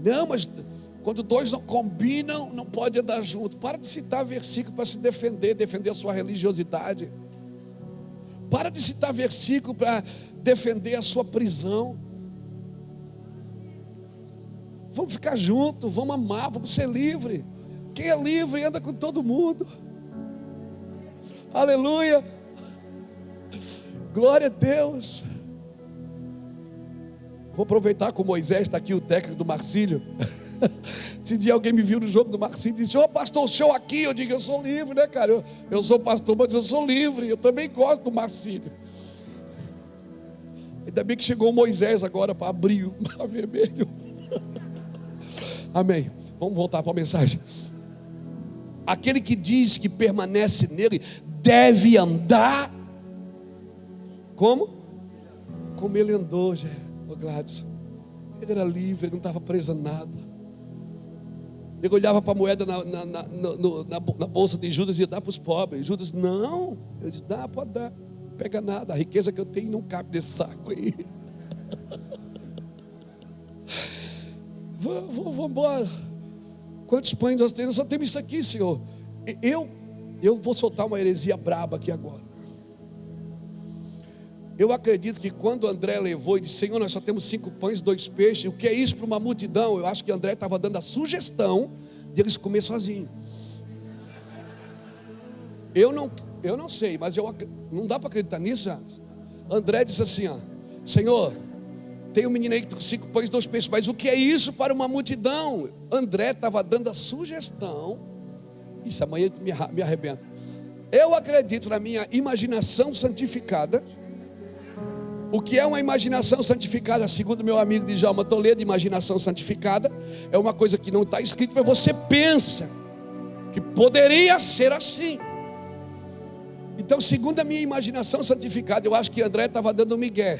Não, mas quando dois não combinam, não pode andar junto. Para de citar versículo para se defender a sua religiosidade. Para de citar versículo para defender a sua prisão. Vamos ficar juntos, vamos amar, vamos ser livres. Quem é livre anda com todo mundo. Aleluia. Glória a Deus. Vou aproveitar que o Moisés está aqui, o técnico do Marcílio. Se dia alguém me viu no jogo do Marcílio e disse: ô pastor, o senhor aqui? Eu digo: eu sou livre, né, cara? Eu sou pastor, mas eu sou livre. Eu também gosto do Marcílio. Ainda bem que chegou o Moisés agora para abrir o mar vermelho. Amém. Vamos voltar para a mensagem. Aquele que diz que permanece nele deve andar como? Como ele andou, Gladys. Ele era livre, ele não estava preso a nada. Ele olhava para a moeda na bolsa de Judas e ia dar para os pobres. Judas: não. Eu disse: dá, pode dar. Não pega nada, a riqueza que eu tenho não cabe nesse saco aí. Vamos embora. Quantos pães nós temos? Nós só temos isso aqui, Senhor. Eu vou soltar uma heresia braba aqui agora. Eu acredito que quando André levou e disse: Senhor, nós só temos 5 pães e 2 peixes. O que é isso para uma multidão? Eu acho que André estava dando a sugestão de eles comer sozinhos. Eu não sei, mas não dá para acreditar nisso, Janus. André disse assim: ó, Senhor, tem um menino aí que tem 5 pães e 2 peixes, mas o que é isso para uma multidão? André estava dando a sugestão. Isso, amanhã me arrebenta. Eu acredito na minha imaginação santificada. O que é uma imaginação santificada? Segundo meu amigo Djalma Toledo, imaginação santificada é uma coisa que não está escrito, mas você pensa que poderia ser assim. Então, segundo a minha imaginação santificada, eu acho que André estava dando um migué.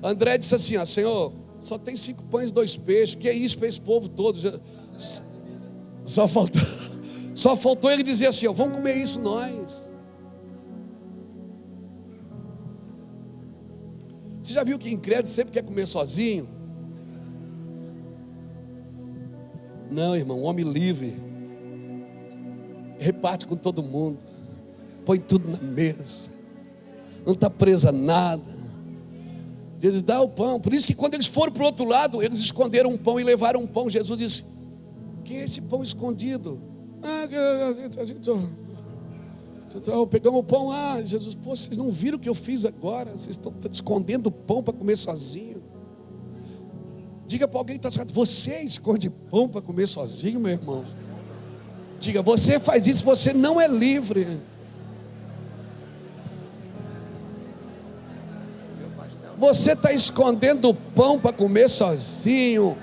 André disse assim: ó, Senhor, só tem 5 pães e 2 peixes. O que é isso para esse povo todo? Só faltou ele dizer assim: ó, vamos comer isso nós. Você já viu que incrédulo sempre quer comer sozinho? Não, irmão, homem livre reparte com todo mundo, põe tudo na mesa, não está preso a nada. Jesus dá o pão. Por isso que quando eles foram para o outro lado, eles esconderam um pão e levaram um pão. Jesus disse: que é esse pão escondido? Pegamos o pão lá. Jesus: pô, vocês não viram o que eu fiz agora? Vocês estão escondendo o pão para comer sozinho. Diga para alguém que está certo: você esconde pão para comer sozinho, meu irmão? Diga: você faz isso, você não é livre. Você está escondendo o pão para comer sozinho.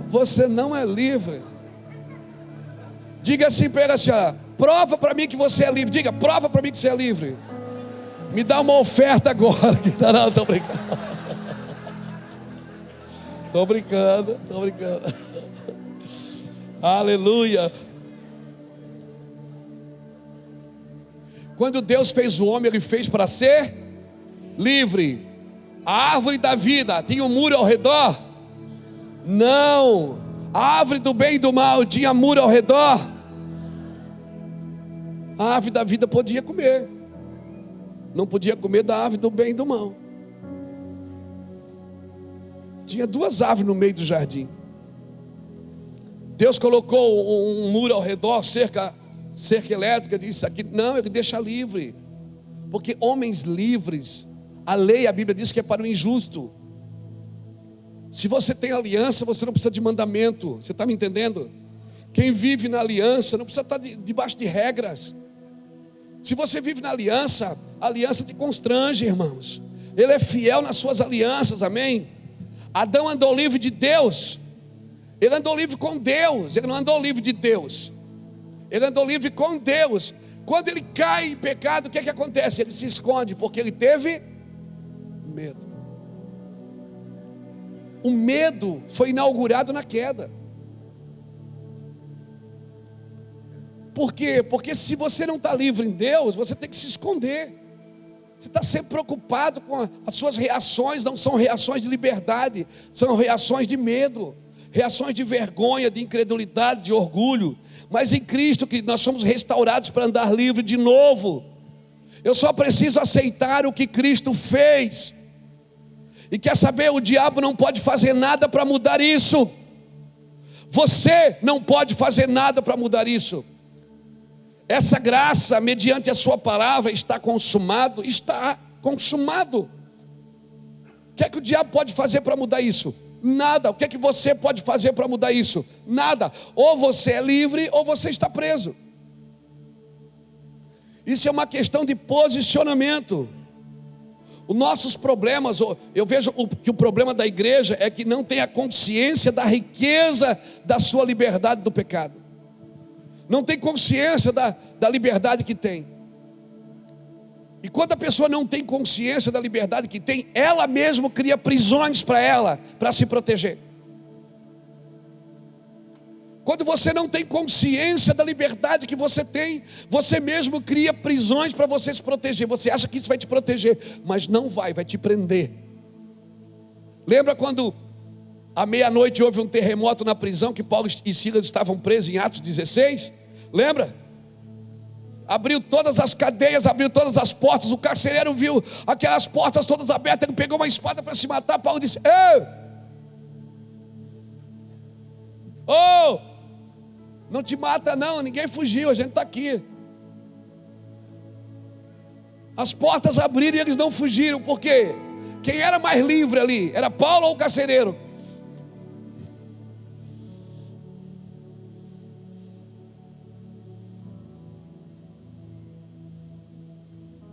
Você não é livre. Diga assim para ele assim: ó, prova para mim que você é livre. Diga: prova para mim que você é livre. Me dá uma oferta agora. Não, estou brincando. Estou brincando. Aleluia. Quando Deus fez o homem, Ele fez para ser livre. A árvore da vida tinha um muro ao redor? Não. A árvore do bem e do mal tinha muro ao redor? A árvore da vida podia comer, não podia comer da árvore do bem e do mal. Tinha 2 árvores no meio do jardim. Deus colocou um muro ao redor, cerca elétrica, disse aqui, não, Ele deixa livre, porque homens livres, a lei, a Bíblia diz que é para o injusto. Se você tem aliança, você não precisa de mandamento. Você está me entendendo? Quem vive na aliança não precisa estar debaixo de regras. Se você vive na aliança, a aliança te constrange, irmãos. Ele é fiel nas suas alianças, amém? Adão andou livre de Deus. Ele andou livre com Deus. Ele não andou livre de Deus. Ele andou livre com Deus. Quando ele cai em pecado, o que é que acontece? Ele se esconde, porque ele teve medo. O medo foi inaugurado na queda. Por quê? Porque se você não está livre em Deus, você tem que se esconder. Você está sempre preocupado com as suas reações. Não são reações de liberdade, são reações de medo, reações de vergonha, de incredulidade, de orgulho. Mas em Cristo, que nós somos restaurados para andar livre de novo. Eu só preciso aceitar o que Cristo fez. E quer saber, o diabo não pode fazer nada para mudar isso. Você não pode fazer nada para mudar isso. Essa graça, mediante a sua palavra, está consumado. Está consumado. O que é que o diabo pode fazer para mudar isso? Nada. O que é que você pode fazer para mudar isso? Nada. Ou você é livre ou você está preso. Isso é uma questão de posicionamento. Os nossos problemas, eu vejo que o problema da igreja é que não tem a consciência da riqueza da sua liberdade do pecado. Não tem consciência da liberdade que tem. E quando a pessoa não tem consciência da liberdade que tem, ela mesma cria prisões para ela, para se proteger. Quando você não tem consciência da liberdade que você tem, você mesmo cria prisões para você se proteger. Você acha que isso vai te proteger, mas não vai te prender. Lembra quando à meia-noite houve um terremoto na prisão, que Paulo e Silas estavam presos em Atos 16? Lembra? Abriu todas as cadeias, abriu todas as portas, o carcereiro viu aquelas portas todas abertas, ele pegou uma espada para se matar. Paulo disse: não te mata não, ninguém fugiu, a gente está aqui. As portas abriram e eles não fugiram. Por quê? Quem era mais livre ali? Era Paulo ou o carcereiro?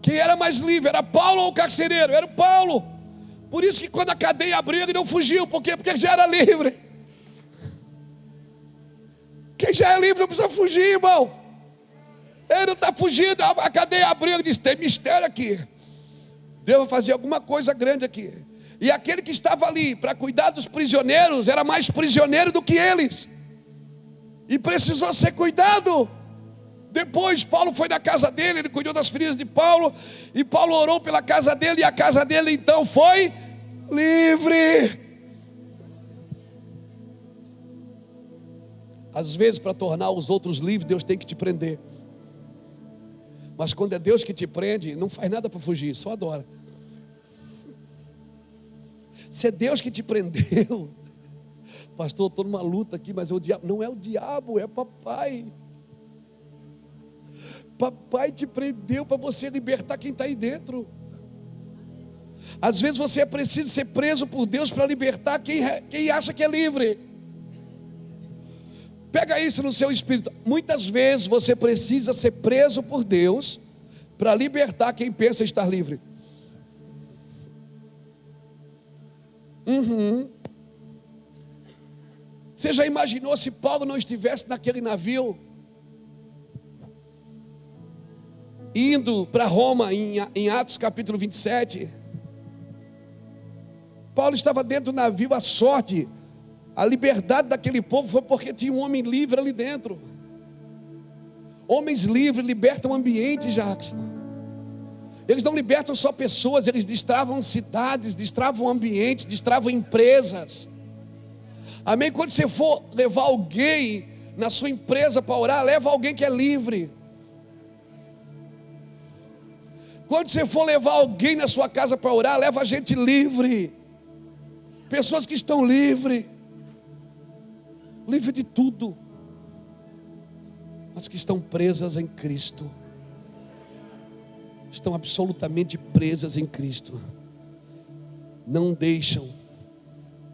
Quem era mais livre? Era Paulo ou o carcereiro? Era o Paulo. Por isso que quando a cadeia abriu, ele não fugiu. Por quê? Porque ele já era livre. Quem já é livre não precisa fugir, irmão. Ele não está fugindo. A cadeia abriu e disse: tem mistério aqui. Deus vai fazer alguma coisa grande aqui. E aquele que estava ali para cuidar dos prisioneiros era mais prisioneiro do que eles. E precisou ser cuidado. Depois Paulo foi na casa dele, ele cuidou das feridas de Paulo, e Paulo orou pela casa dele, e a casa dele então foi livre. Às vezes, para tornar os outros livres, Deus tem que te prender. Mas quando é Deus que te prende, não faz nada para fugir, só adora. Se é Deus que te prendeu, pastor, eu estou numa luta aqui, mas é o diabo. Não é o diabo, é papai. Papai te prendeu para você libertar quem está aí dentro. Às vezes você é preciso ser preso por Deus para libertar quem acha que é livre. Pega isso no seu espírito. Muitas vezes você precisa ser preso por Deus para libertar quem pensa estar livre. Você já imaginou se Paulo não estivesse naquele navio, indo para Roma em Atos capítulo 27? Paulo estava dentro do navio. A sorte, a liberdade daquele povo foi porque tinha um homem livre ali dentro. Homens livres libertam ambientes, Jackson. Eles não libertam só pessoas, eles destravam cidades, destravam ambientes, destravam empresas. Amém? Quando você for levar alguém na sua empresa para orar, leva alguém que é livre. Quando você for levar alguém na sua casa para orar, leva gente livre. Pessoas que estão livres. Livre de tudo. Mas que estão presas em Cristo. Estão absolutamente presas em Cristo. Não deixam.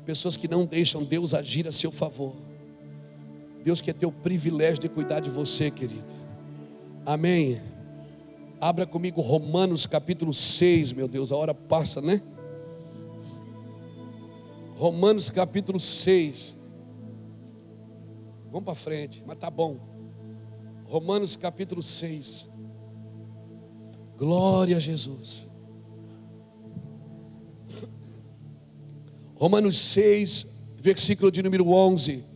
Pessoas que não deixam Deus agir a seu favor. Deus quer ter o privilégio de cuidar de você, querido. Amém. Abra comigo Romanos capítulo 6, meu Deus, a hora passa, né? Romanos capítulo 6. Vamos para frente, mas tá bom. Romanos capítulo 6. Glória a Jesus. Romanos 6, versículo de número 11.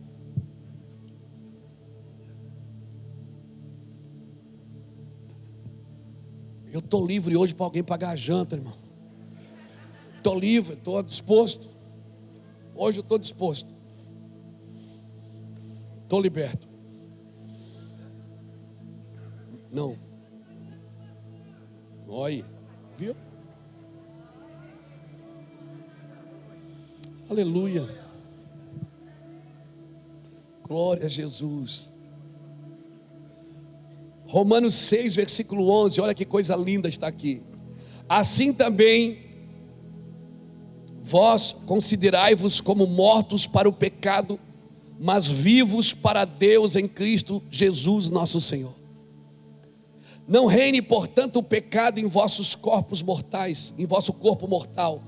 Eu estou livre hoje para alguém pagar a janta, irmão. Estou livre, estou disposto. Hoje eu estou disposto. Estou liberto. Não. Olha, viu? Aleluia. Glória a Jesus. Romanos 6, versículo 11, olha que coisa linda está aqui. Assim também vós considerai-vos como mortos para o pecado, mas vivos para Deus em Cristo Jesus nosso Senhor. Não reine, portanto, o pecado em vossos corpos mortais, em vosso corpo mortal,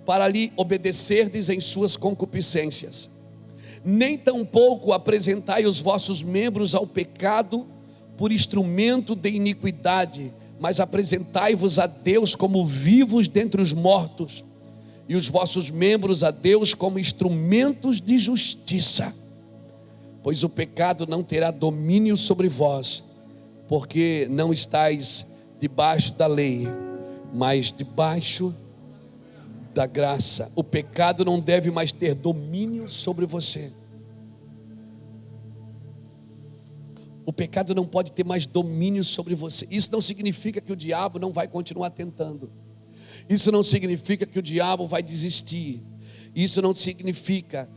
para lhe obedecerdes em suas concupiscências. Nem tampouco apresentai os vossos membros ao pecado por instrumento de iniquidade, mas apresentai-vos a Deus como vivos dentre os mortos, e os vossos membros a Deus como instrumentos de justiça. Pois o pecado não terá domínio sobre vós, porque não estáis debaixo da lei, mas debaixo da graça. O pecado não deve mais ter domínio sobre você. O pecado não pode ter mais domínio sobre você. Isso não significa que o diabo não vai continuar tentando. Isso não significa que o diabo vai desistir. Isso não significa.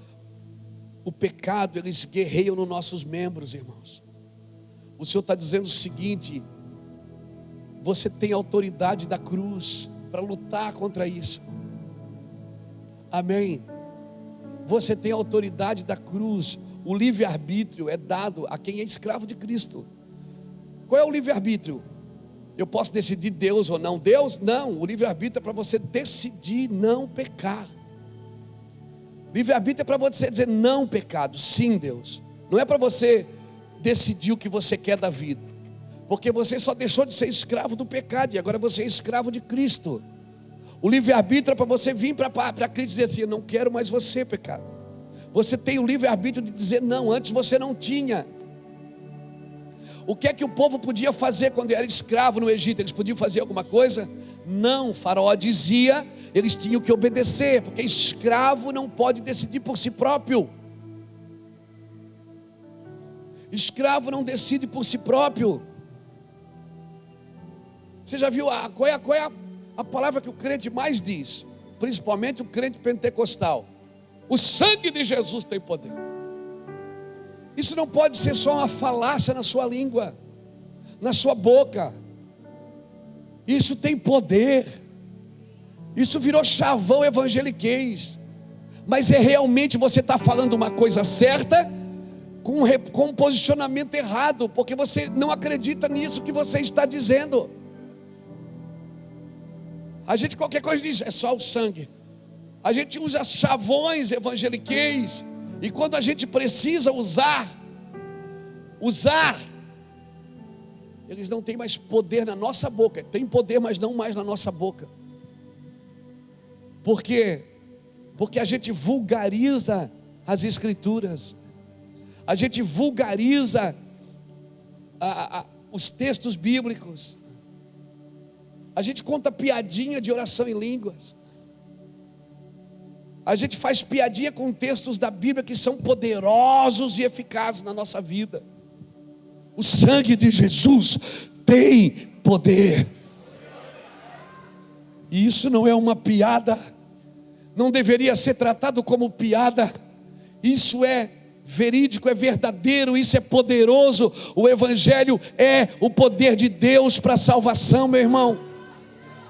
O pecado, eles guerreiam nos nossos membros, irmãos. O Senhor está dizendo o seguinte: você tem autoridade da cruz para lutar contra isso. Amém. Você tem autoridade da cruz. O livre-arbítrio é dado a quem é escravo de Cristo. Qual é o livre-arbítrio? Eu posso decidir Deus ou não Deus? Não, o livre-arbítrio é para você decidir não pecar. Livre-arbítrio é para você dizer não pecado, sim Deus. Não é para você decidir o que você quer da vida, porque você só deixou de ser escravo do pecado e agora você é escravo de Cristo. O livre-arbítrio é para você vir para Cristo e dizer assim: eu não quero mais você, pecado. Você tem o livre-arbítrio de dizer não, antes você não tinha. O que é que o povo podia fazer quando era escravo no Egito? Eles podiam fazer alguma coisa? Não, o faraó dizia, eles tinham que obedecer, porque escravo não pode decidir por si próprio. Escravo não decide por si próprio. Você já viu qual é a palavra que o crente mais diz? Principalmente o crente pentecostal: o sangue de Jesus tem poder. Isso não pode ser só uma falácia na sua língua, na sua boca. Isso tem poder. Isso virou chavão evangeliquez. Mas é realmente você está falando uma coisa certa com um posicionamento errado, porque você não acredita nisso que você está dizendo. A gente qualquer coisa diz, é só o sangue. A gente usa chavões evangeliquez, e quando a gente precisa usar, eles não têm mais poder na nossa boca. Tem poder, mas não mais na nossa boca. Por quê? Porque a gente vulgariza as escrituras. A gente vulgariza os textos bíblicos. A gente conta piadinha de oração em línguas. A gente faz piadinha com textos da Bíblia que são poderosos e eficazes na nossa vida. O sangue de Jesus tem poder. E isso não é uma piada. Não deveria ser tratado como piada. Isso é verídico, é verdadeiro, isso é poderoso. O Evangelho é o poder de Deus para a salvação, meu irmão.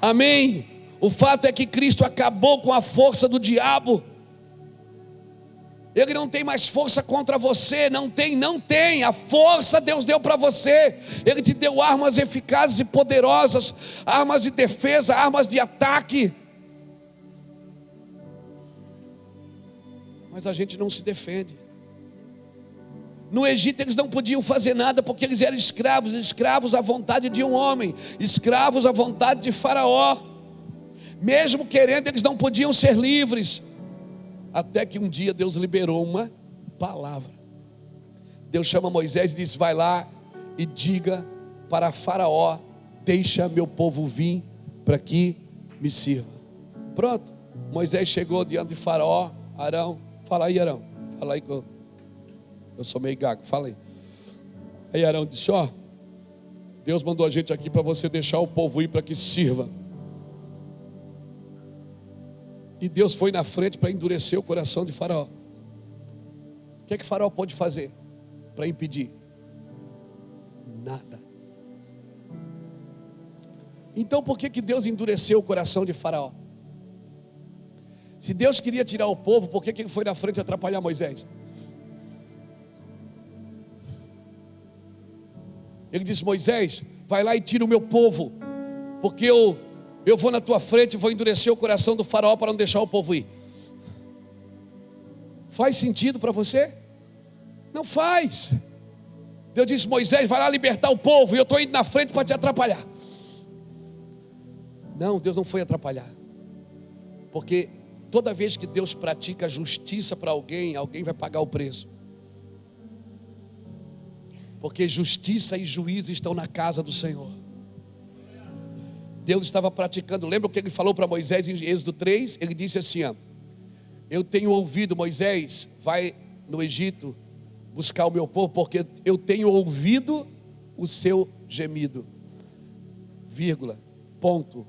Amém? O fato é que Cristo acabou com a força do diabo. Ele não tem mais força contra você. Não tem. A força Deus deu para você. Ele te deu armas eficazes e poderosas, armas de defesa, armas de ataque. Mas a gente não se defende. No Egito eles não podiam fazer nada porque eles eram escravos à vontade de um homem, escravos à vontade de Faraó. Mesmo querendo, eles não podiam ser livres. Até que um dia Deus liberou uma palavra. Deus chama Moisés e diz: vai lá e diga para Faraó: deixa meu povo vir para que me sirva. Pronto, Moisés chegou diante de Faraó. Arão, fala aí, Arão. Fala aí que eu sou meio gago, fala aí. Aí Arão disse: ó, Deus mandou a gente aqui para você deixar o povo ir para que sirva. E Deus foi na frente para endurecer o coração de Faraó. O que é que Faraó pôde fazer para impedir? Nada. Então por que Deus endureceu o coração de Faraó? Se Deus queria tirar o povo, por que ele foi na frente atrapalhar Moisés? Ele disse: Moisés, vai lá e tira o meu povo, porque eu vou na tua frente e vou endurecer o coração do Faraó para não deixar o povo ir. Faz sentido para você? Não faz. Deus disse: Moisés, vai lá libertar o povo, e eu estou indo na frente para te atrapalhar. Não, Deus não foi atrapalhar, porque toda vez que Deus pratica justiça para alguém, alguém vai pagar o preço. Porque justiça e juízo estão na casa do Senhor. Deus estava praticando. Lembra o que ele falou para Moisés em Êxodo 3? Ele disse assim: ó, eu tenho ouvido, Moisés, vai no Egito buscar o meu povo, porque eu tenho ouvido o seu gemido. Vírgula, ponto.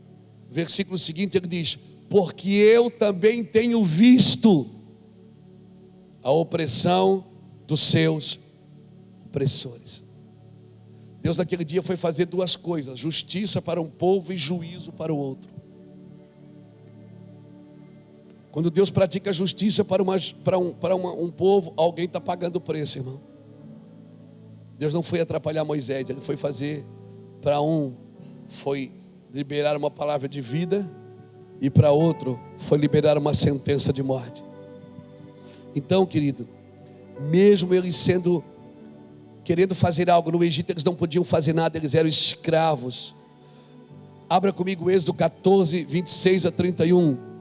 Versículo seguinte ele diz: porque eu também tenho visto a opressão dos seus opressores. Deus naquele dia foi fazer duas coisas: justiça para um povo e juízo para o outro. Quando Deus pratica justiça para um povo, alguém está pagando o preço, irmão. Deus não foi atrapalhar Moisés, ele foi fazer para um, foi liberar uma palavra de vida, e para outro foi liberar uma sentença de morte. Então, querido, mesmo eles querendo fazer algo no Egito, eles não podiam fazer nada, eles eram escravos. Abra comigo Êxodo 14, 26 a 31.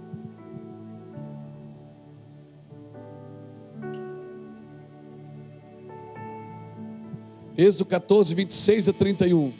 Êxodo 14, 26 a 31.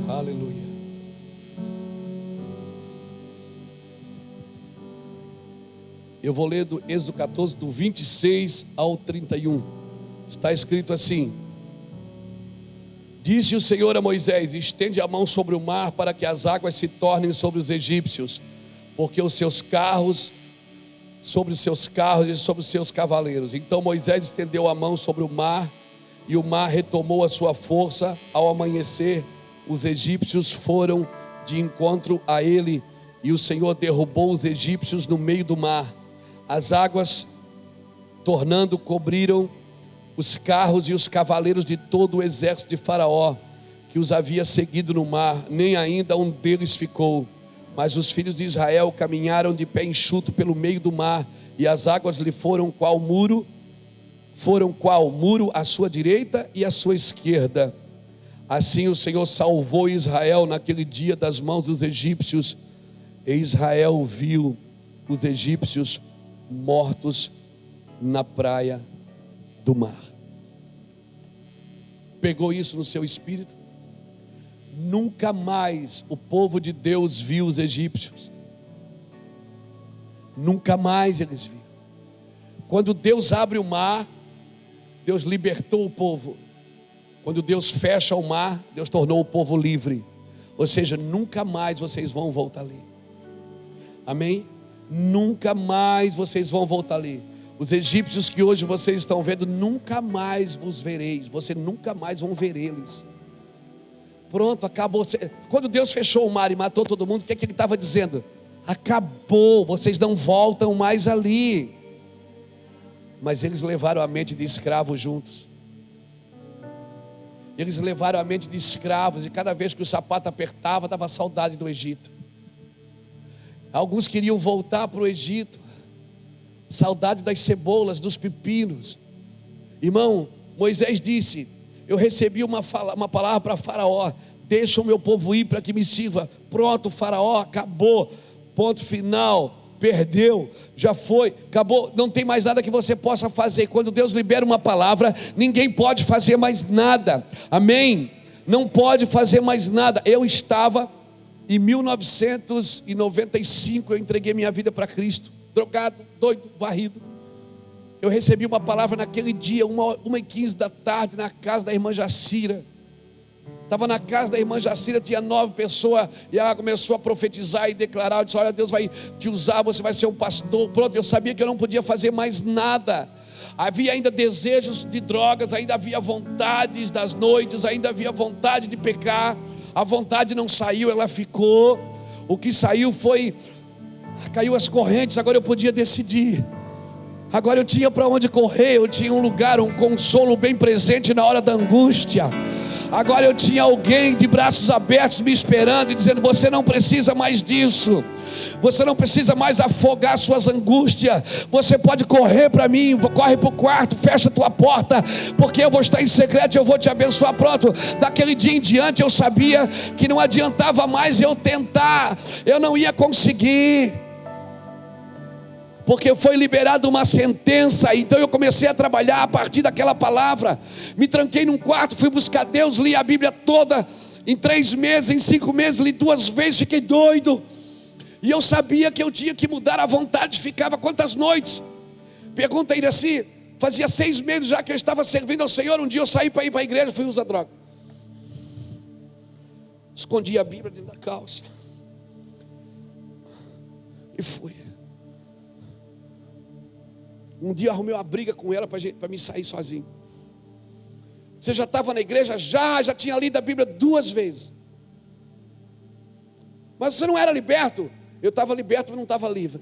Aleluia. Eu vou ler do Êxodo 14, do 26 ao 31. Está escrito assim: disse o Senhor a Moisés: estende a mão sobre o mar, para que as águas se tornem sobre os egípcios, porque os seus carros, sobre os seus carros e sobre os seus cavaleiros. Então Moisés estendeu a mão sobre o mar, e o mar retomou a sua força. Ao amanhecer, os egípcios foram de encontro a ele, e o Senhor derrubou os egípcios no meio do mar. As águas, tornando, cobriram os carros e os cavaleiros de todo o exército de Faraó, que os havia seguido no mar. Nem ainda um deles ficou. Mas os filhos de Israel caminharam de pé enxuto pelo meio do mar, e as águas lhe foram qual muro à sua direita e à sua esquerda. Assim o Senhor salvou Israel naquele dia das mãos dos egípcios, e Israel viu os egípcios mortos na praia do mar. Pegou isso no seu espírito? Nunca mais o povo de Deus viu os egípcios. Nunca mais eles viram. Quando Deus abre o mar, Deus libertou o povo. Quando Deus fecha o mar, Deus tornou o povo livre. Ou seja, nunca mais vocês vão voltar ali. Amém? Nunca mais vocês vão voltar ali. Os egípcios que hoje vocês estão vendo, nunca mais vos vereis. Vocês nunca mais vão ver eles. Pronto, acabou. Quando Deus fechou o mar e matou todo mundo, o que é que ele estava dizendo? Acabou, vocês não voltam mais ali. Mas eles levaram a mente de escravos juntos. Eles levaram a mente de escravos, e cada vez que o sapato apertava, dava saudade do Egito. Alguns queriam voltar para o Egito, saudade das cebolas, dos pepinos. Irmão, Moisés disse: eu recebi uma palavra para Faraó: deixa o meu povo ir para que me sirva. Pronto, Faraó, acabou, ponto final, perdeu, já foi, acabou, não tem mais nada que você possa fazer. Quando Deus libera uma palavra, ninguém pode fazer mais nada. Amém? Não pode fazer mais nada. Eu estava Em 1995 eu entreguei minha vida para Cristo. Drogado, doido, varrido. Eu recebi uma palavra naquele dia, 1h15 da tarde, na casa da irmã Jacira. Estava na casa da irmã Jacira, tinha 9 pessoas, e ela começou a profetizar e declarar. Eu disse: olha, Deus vai te usar, você vai ser um pastor. Pronto, eu sabia que eu não podia fazer mais nada. Havia ainda desejos de drogas, ainda havia vontades das noites, ainda havia vontade de pecar. A vontade não saiu, ela ficou. O que saiu foi, caiu as correntes. Agora eu podia decidir. Agora eu tinha para onde correr, eu tinha um lugar, um consolo bem presente na hora da angústia. Agora eu tinha alguém de braços abertos me esperando e dizendo: você não precisa mais disso. Você não precisa mais afogar suas angústias. Você pode correr para mim, corre para o quarto, fecha a tua porta, porque eu vou estar em secreto e eu vou te abençoar. Pronto, daquele dia em diante eu sabia que não adiantava mais eu tentar, eu não ia conseguir, porque foi liberada uma sentença. Então eu comecei a trabalhar a partir daquela palavra. Me tranquei num quarto, fui buscar Deus, li a Bíblia toda. Em 3 meses, em 5 meses, li 2 vezes, fiquei doido. E eu sabia que eu tinha que mudar. A vontade ficava quantas noites? Pergunta aí assim. Fazia 6 meses já que eu estava servindo ao Senhor. Um dia eu saí para ir para a igreja, fui usar droga. Escondi a Bíblia dentro da calça e fui. Um dia arrumei uma briga com ela para me sair sozinho. Você já estava na igreja? Já tinha lido a Bíblia 2 vezes. Mas você não era liberto? Eu estava liberto, mas não estava livre.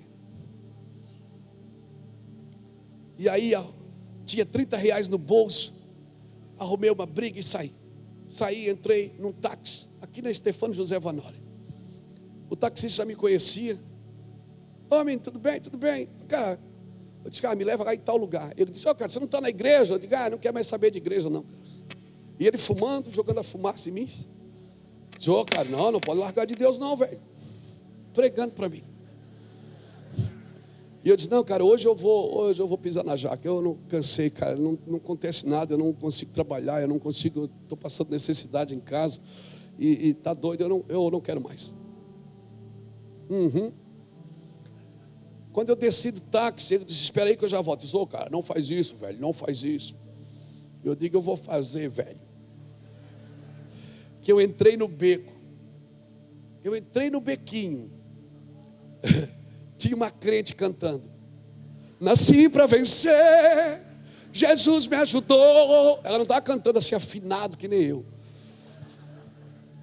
E aí tinha R$30 no bolso. Arrumei uma briga e saí. Entrei num táxi aqui na Stefano José Vanoli. O taxista já me conhecia. Homem, tudo bem? Tudo bem? Cara, eu disse: cara, me leva lá em tal lugar. Ele disse: cara, você não está na igreja? Eu digo: não quero mais saber de igreja não, cara. E ele fumando, jogando a fumaça em mim. Eu disse: cara, não pode largar de Deus não, velho. Pregando para mim. E eu disse: não, cara, hoje eu vou pisar na jaca. Eu não cansei, cara, não acontece nada, eu não consigo trabalhar, eu estou passando necessidade em casa. E tá doido, eu não quero mais. Quando eu desci do táxi, ele disse: espera aí que eu já volto. Eu disse: cara, não faz isso, velho, não faz isso. Eu digo: eu vou fazer, velho. Que eu entrei no beco. Eu entrei no bequinho. Tinha uma crente cantando: nasci para vencer, Jesus me ajudou. Ela não estava cantando assim afinado que nem eu.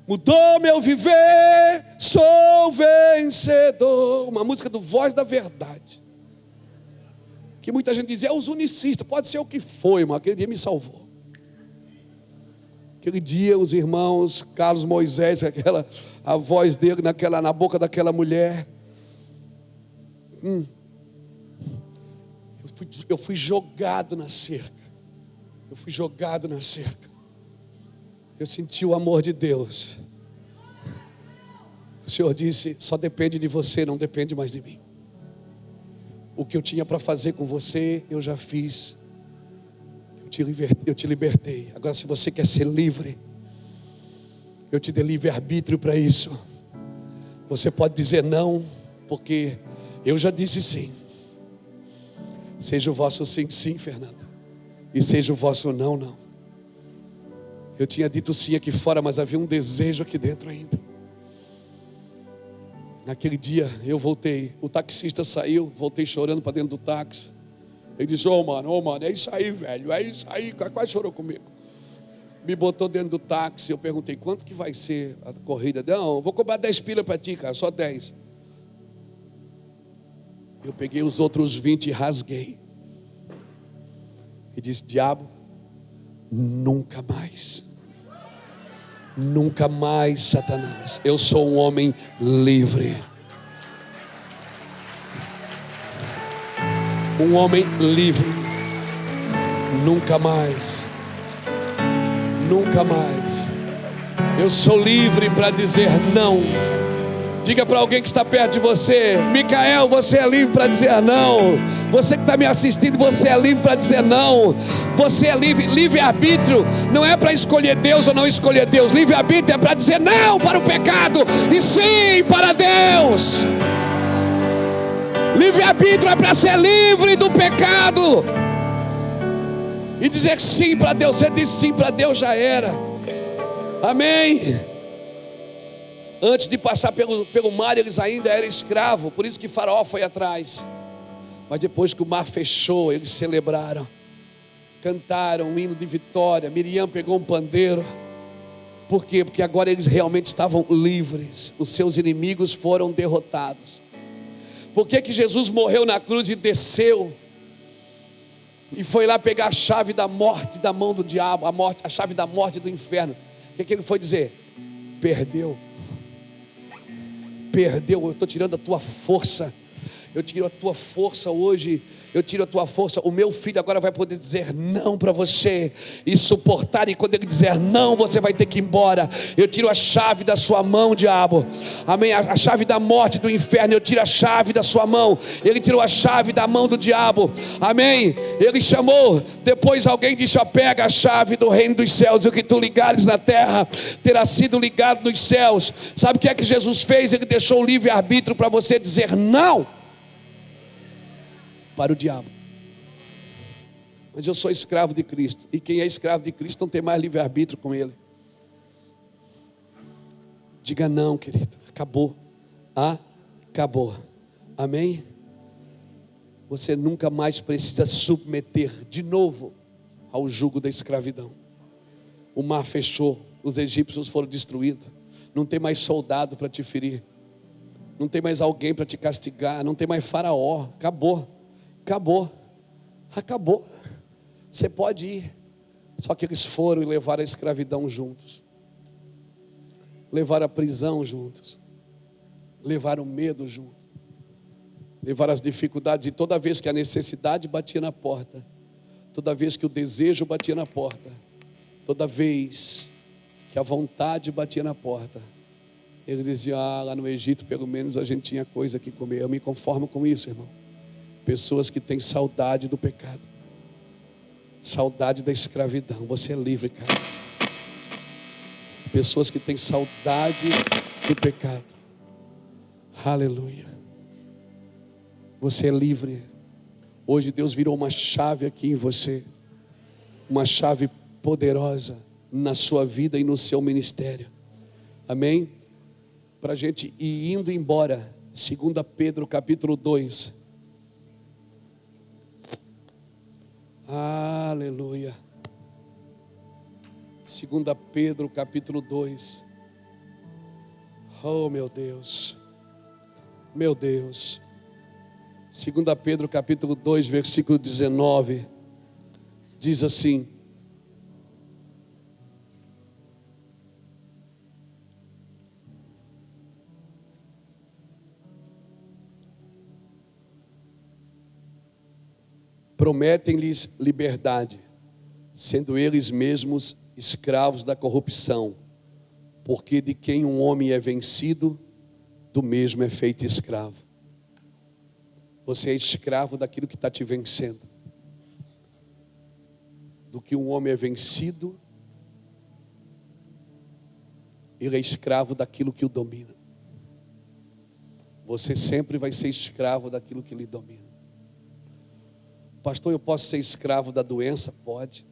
Mudou meu viver, sou vencedor. Uma música do Voz da Verdade. Que muita gente diz: é os unicistas. Pode ser o que foi, mas aquele dia me salvou. Aquele dia os irmãos Carlos Moisés, a voz dele na boca daquela mulher. Eu fui jogado na cerca. Eu senti o amor de Deus. O Senhor disse: só depende de você, não depende mais de mim. O que eu tinha para fazer com você, eu já fiz. Eu te libertei. Agora, se você quer ser livre, eu te dei livre-arbítrio para isso. Você pode dizer não, porque eu já disse sim. Seja o vosso sim, sim, Fernando. E seja o vosso não, não. Eu tinha dito sim aqui fora, mas havia um desejo aqui dentro ainda. Naquele dia eu voltei. O taxista saiu, voltei chorando para dentro do táxi. Ele disse: mano, é isso aí, velho, é isso aí. Quase chorou comigo. Me botou dentro do táxi. Eu perguntei: quanto que vai ser a corrida? Não, vou cobrar 10 pila para ti, cara, só 10. Eu peguei os outros 20 e rasguei. E disse: diabo, nunca mais. Nunca mais, Satanás. Eu sou um homem livre. Um homem livre. Nunca mais. Nunca mais. Eu sou livre para dizer não. Diga para alguém que está perto de você: Micael, você é livre para dizer não. Você que está me assistindo, você é livre para dizer não. Você é livre. Livre-arbítrio não é para escolher Deus ou não escolher Deus. Livre-arbítrio é para dizer não para o pecado e sim para Deus. Livre-arbítrio é para ser livre do pecado e dizer sim para Deus. Você disse sim para Deus, já era. Amém. Antes de passar pelo mar, eles ainda eram escravos. Por isso que Faraó foi atrás. Mas depois que o mar fechou, eles celebraram, cantaram um hino de vitória. Miriam pegou um pandeiro. Por quê? Porque agora eles realmente estavam livres. Os seus inimigos foram derrotados. Por que que Jesus morreu na cruz e desceu e foi lá pegar a chave da morte da mão do diabo, a chave da morte do inferno? O que ele foi dizer? Perdeu. Perdeu, eu estou tirando a tua força. Eu tiro a tua força hoje. Eu tiro a tua força. O meu filho agora vai poder dizer não para você e suportar. E quando ele dizer não, você vai ter que ir embora. Eu tiro a chave da sua mão, diabo. Amém. A chave da morte, do inferno. Eu tiro a chave da sua mão. Ele tirou a chave da mão do diabo. Amém. Ele chamou. Depois alguém disse: ó, pega a chave do reino dos céus. O que tu ligares na terra terá sido ligado nos céus. Sabe o que é que Jesus fez? Ele deixou o livre-arbítrio para você dizer não para o diabo. Mas eu sou escravo de Cristo. E quem é escravo de Cristo não tem mais livre-arbítrio com Ele. Diga não, querido. Acabou. Acabou. Amém? Você nunca mais precisa submeter de novo ao jugo da escravidão. O mar fechou. Os egípcios foram destruídos. Não tem mais soldado para te ferir. Não tem mais alguém para te castigar. Não tem mais Faraó. Acabou. Acabou. Acabou. Você pode ir. Só que eles foram e levaram a escravidão juntos. Levaram a prisão juntos. Levaram o medo junto. Levaram as dificuldades. E toda vez que a necessidade batia na porta, toda vez que o desejo batia na porta, toda vez que a vontade batia na porta, ele dizia: lá no Egito pelo menos a gente tinha coisa que comer. Eu me conformo com isso, irmão. Pessoas que têm saudade do pecado, saudade da escravidão. Você é livre, cara. Pessoas que têm saudade do pecado. Aleluia. Você é livre. Hoje Deus virou uma chave aqui em você, uma chave poderosa na sua vida e no seu ministério. Amém? Para a gente ir indo embora. 2 Pedro capítulo 2. Aleluia. 2 Pedro capítulo 2. Oh, meu Deus. Meu Deus. 2 Pedro capítulo 2, versículo 19. Diz assim: prometem-lhes liberdade, sendo eles mesmos escravos da corrupção, porque de quem um homem é vencido, do mesmo é feito escravo. Você é escravo daquilo que está te vencendo. Do que um homem é vencido, ele é escravo daquilo que o domina. Você sempre vai ser escravo daquilo que lhe domina. Pastor, eu posso ser escravo da doença? Pode.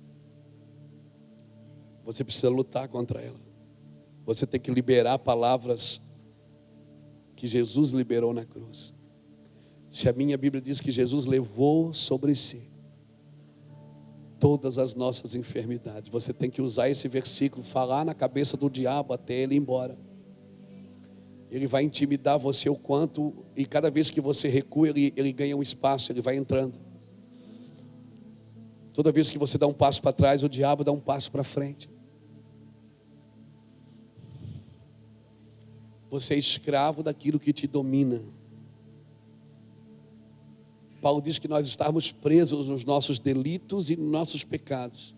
Você precisa lutar contra ela. Você tem que liberar palavras que Jesus liberou na cruz. Se a minha Bíblia diz que Jesus levou sobre si todas as nossas enfermidades, você tem que usar esse versículo, falar na cabeça do diabo até ele ir embora. Ele vai intimidar você o quanto, e cada vez que você recua, ele ganha um espaço, ele vai entrando. Toda vez que você dá um passo para trás, o diabo dá um passo para frente. Você é escravo daquilo que te domina. Paulo diz que nós estamos presos nos nossos delitos e nos nossos pecados.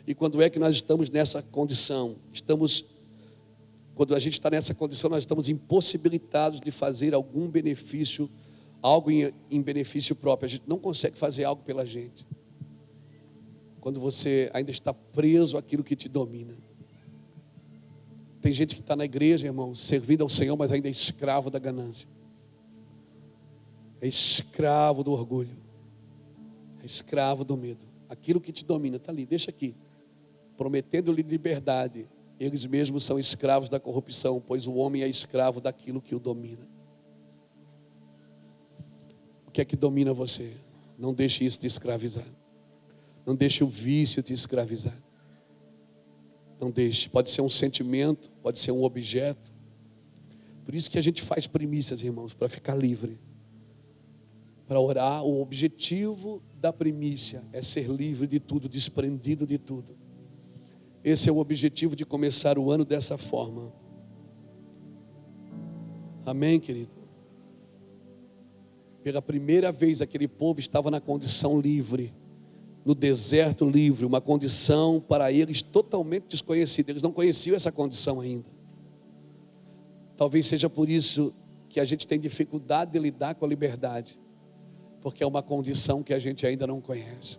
E quando é que nós estamos nessa condição? Quando a gente está nessa condição, nós estamos impossibilitados de fazer algum benefício, algo em benefício próprio. A gente não consegue fazer algo pela gente quando você ainda está preso àquilo que te domina. Tem gente que está na igreja, irmão, servindo ao Senhor, mas ainda é escravo da ganância, é escravo do orgulho, é escravo do medo. Aquilo que te domina está ali, deixa aqui, prometendo-lhe liberdade. Eles mesmos são escravos da corrupção, pois o homem é escravo daquilo que o domina. O que é que domina você? Não deixe isso te escravizar. Não deixe o vício te escravizar. Não deixe. Pode ser um sentimento, pode ser um objeto. Por isso que a gente faz primícias, irmãos, para ficar livre. Para orar, o objetivo da primícia é ser livre de tudo, desprendido de tudo. Esse é o objetivo de começar o ano dessa forma. Amém, querido? Pela primeira vez aquele povo estava na condição livre, no deserto livre, uma condição para eles totalmente desconhecida. Eles não conheciam essa condição ainda. Talvez seja por isso que a gente tem dificuldade de lidar com a liberdade, porque é uma condição que a gente ainda não conhece.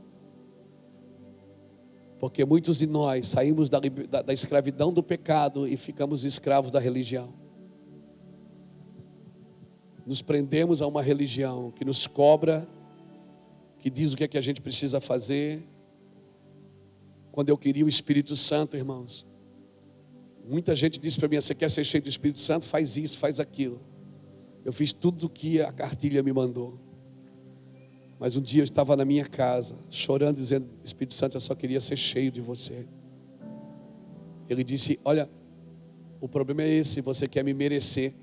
Porque muitos de nós saímos da escravidão do pecado e ficamos escravos da religião. Nos prendemos a uma religião que nos cobra, que diz o que é que a gente precisa fazer. Quando eu queria o Espírito Santo, irmãos, muita gente disse para mim: você quer ser cheio do Espírito Santo? Faz isso, faz aquilo. Eu fiz tudo o que a cartilha me mandou. Mas um dia eu estava na minha casa, chorando, dizendo: Espírito Santo, eu só queria ser cheio de você. Ele disse: olha, o problema é esse, você quer me merecer.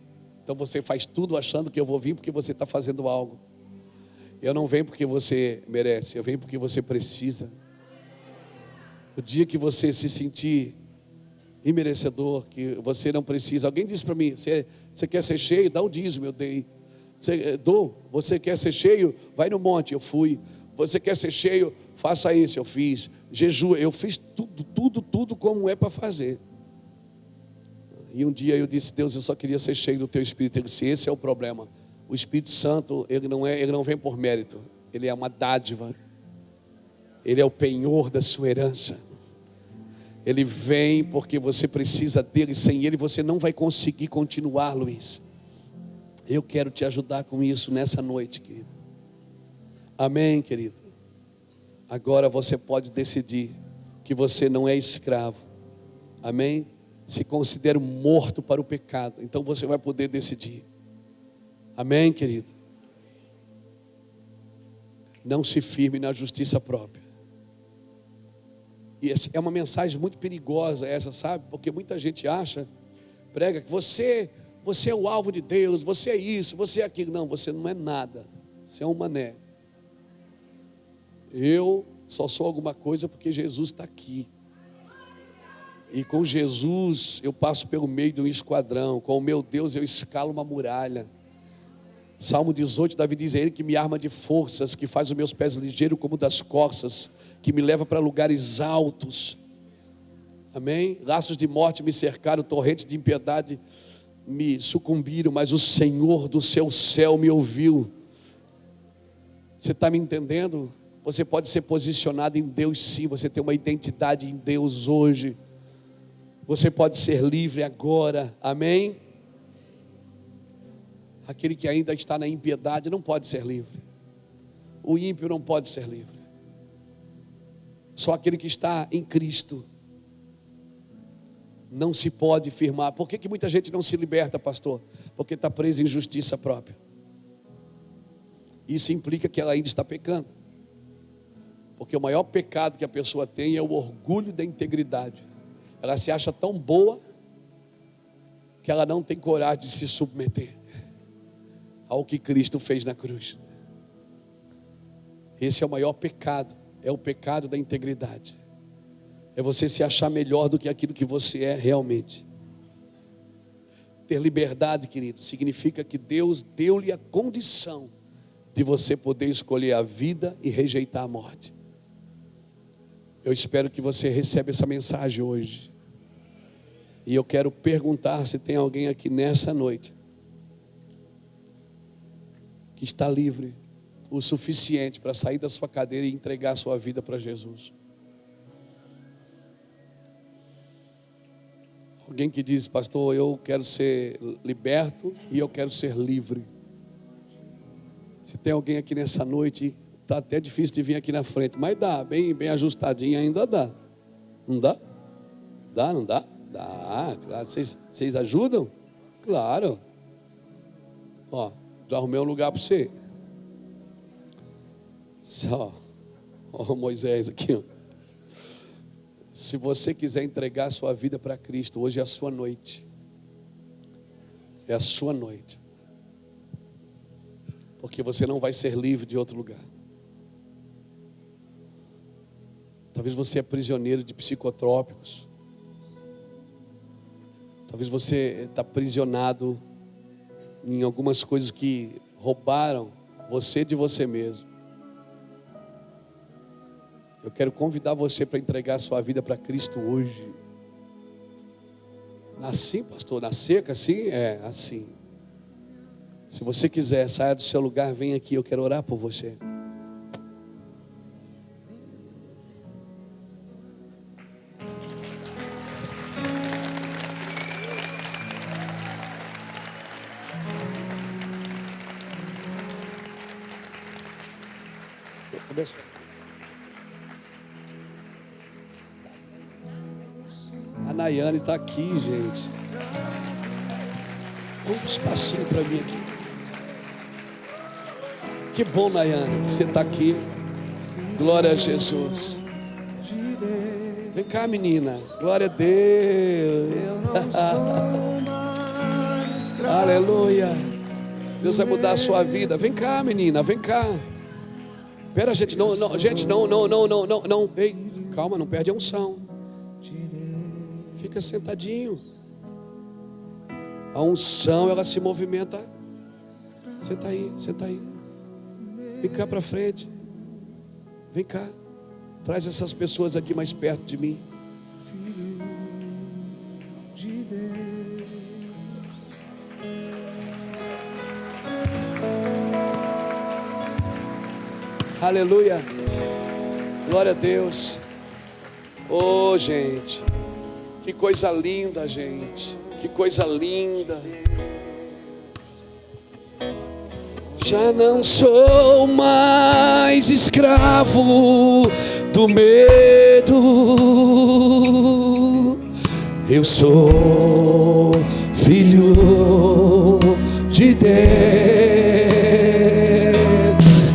Então você faz tudo achando que eu vou vir porque você está fazendo algo. Eu não venho porque você merece, eu venho porque você precisa. O dia que você se sentir imerecedor, que você não precisa. Alguém disse para mim: você quer ser cheio? Dá o dízimo, eu dei. Você quer ser cheio? Vai no monte, eu fui. Você quer ser cheio? Faça isso, eu fiz. Jejum, eu fiz tudo como é para fazer. E um dia eu disse: Deus, eu só queria ser cheio do teu Espírito. Ele disse: esse é o problema. O Espírito Santo, ele não vem por mérito. Ele é uma dádiva. Ele é o penhor da sua herança. Ele vem porque você precisa dele. Sem ele você não vai conseguir continuar, Luiz. Eu quero te ajudar com isso nessa noite, querido. Amém, querido? Agora você pode decidir que você não é escravo. Amém? Se considera morto para o pecado. Então você vai poder decidir. Amém, querido? Não se firme na justiça própria. E é uma mensagem muito perigosa essa, sabe? Porque muita gente prega que você é o alvo de Deus, você é isso, você é aquilo. Não, você não é nada. Você é um mané. Eu só sou alguma coisa porque Jesus está aqui. E com Jesus eu passo pelo meio de um esquadrão. Com o meu Deus eu escalo uma muralha. Salmo 18, Davi diz: é Ele que me arma de forças, que faz os meus pés ligeiros como das corças, que me leva para lugares altos. Amém? Laços de morte me cercaram, torrentes de impiedade me sucumbiram, mas o Senhor do seu céu me ouviu. Você está me entendendo? Você pode ser posicionado em Deus sim, você tem uma identidade em Deus hoje. Você pode ser livre agora, amém? Aquele que ainda está na impiedade não pode ser livre. O ímpio não pode ser livre. Só aquele que está em Cristo não se pode firmar. Por que muita gente não se liberta, pastor? Porque está preso em justiça própria. Isso implica que ela ainda está pecando. Porque o maior pecado que a pessoa tem é o orgulho da integridade. Ela se acha tão boa que ela não tem coragem de se submeter ao que Cristo fez na cruz. Esse é o maior pecado, é o pecado da integridade. É você se achar melhor do que aquilo que você é realmente. Ter liberdade, querido, significa que Deus deu-lhe a condição de você poder escolher a vida e rejeitar a morte. Eu espero que você receba essa mensagem hoje. E eu quero perguntar se tem alguém aqui nessa noite que está livre o suficiente para sair da sua cadeira e entregar a sua vida para Jesus? Alguém que diz: pastor, eu quero ser liberto e eu quero ser livre. Se tem alguém aqui nessa noite, está até difícil de vir aqui na frente, mas dá, bem ajustadinho ainda dá. Não dá? Dá, não dá? Dá, claro. Vocês ajudam? Claro. Ó, já arrumei um lugar para você. Só, ó, Moisés aqui, ó. Se você quiser entregar a sua vida para Cristo, hoje é a sua noite. É a sua noite. Porque você não vai ser livre de outro lugar. Talvez você é prisioneiro de psicotrópicos. Talvez você está aprisionado em algumas coisas que roubaram você de você mesmo. Eu quero convidar você para entregar a sua vida para Cristo hoje. Assim, pastor, na seca, assim? É, assim. Se você quiser, saia do seu lugar, vem aqui, eu quero orar por você. Começa. A Nayane está aqui, gente. Um espacinho para mim aqui. Que bom, Nayane, que você está aqui. Glória a Jesus. Vem cá, menina. Glória a Deus. Aleluia. Deus vai mudar a sua vida. Vem cá, menina, vem cá. Espera, gente, não. Ei, calma, não perde a unção. Fica sentadinho. A unção, ela se movimenta. Senta aí. Vem cá para frente. Vem cá. Traz essas pessoas aqui mais perto de mim. Aleluia. Glória a Deus. Oh, gente. Que coisa linda, gente. Que coisa linda. Já não sou mais escravo do medo. Eu sou filho de Deus.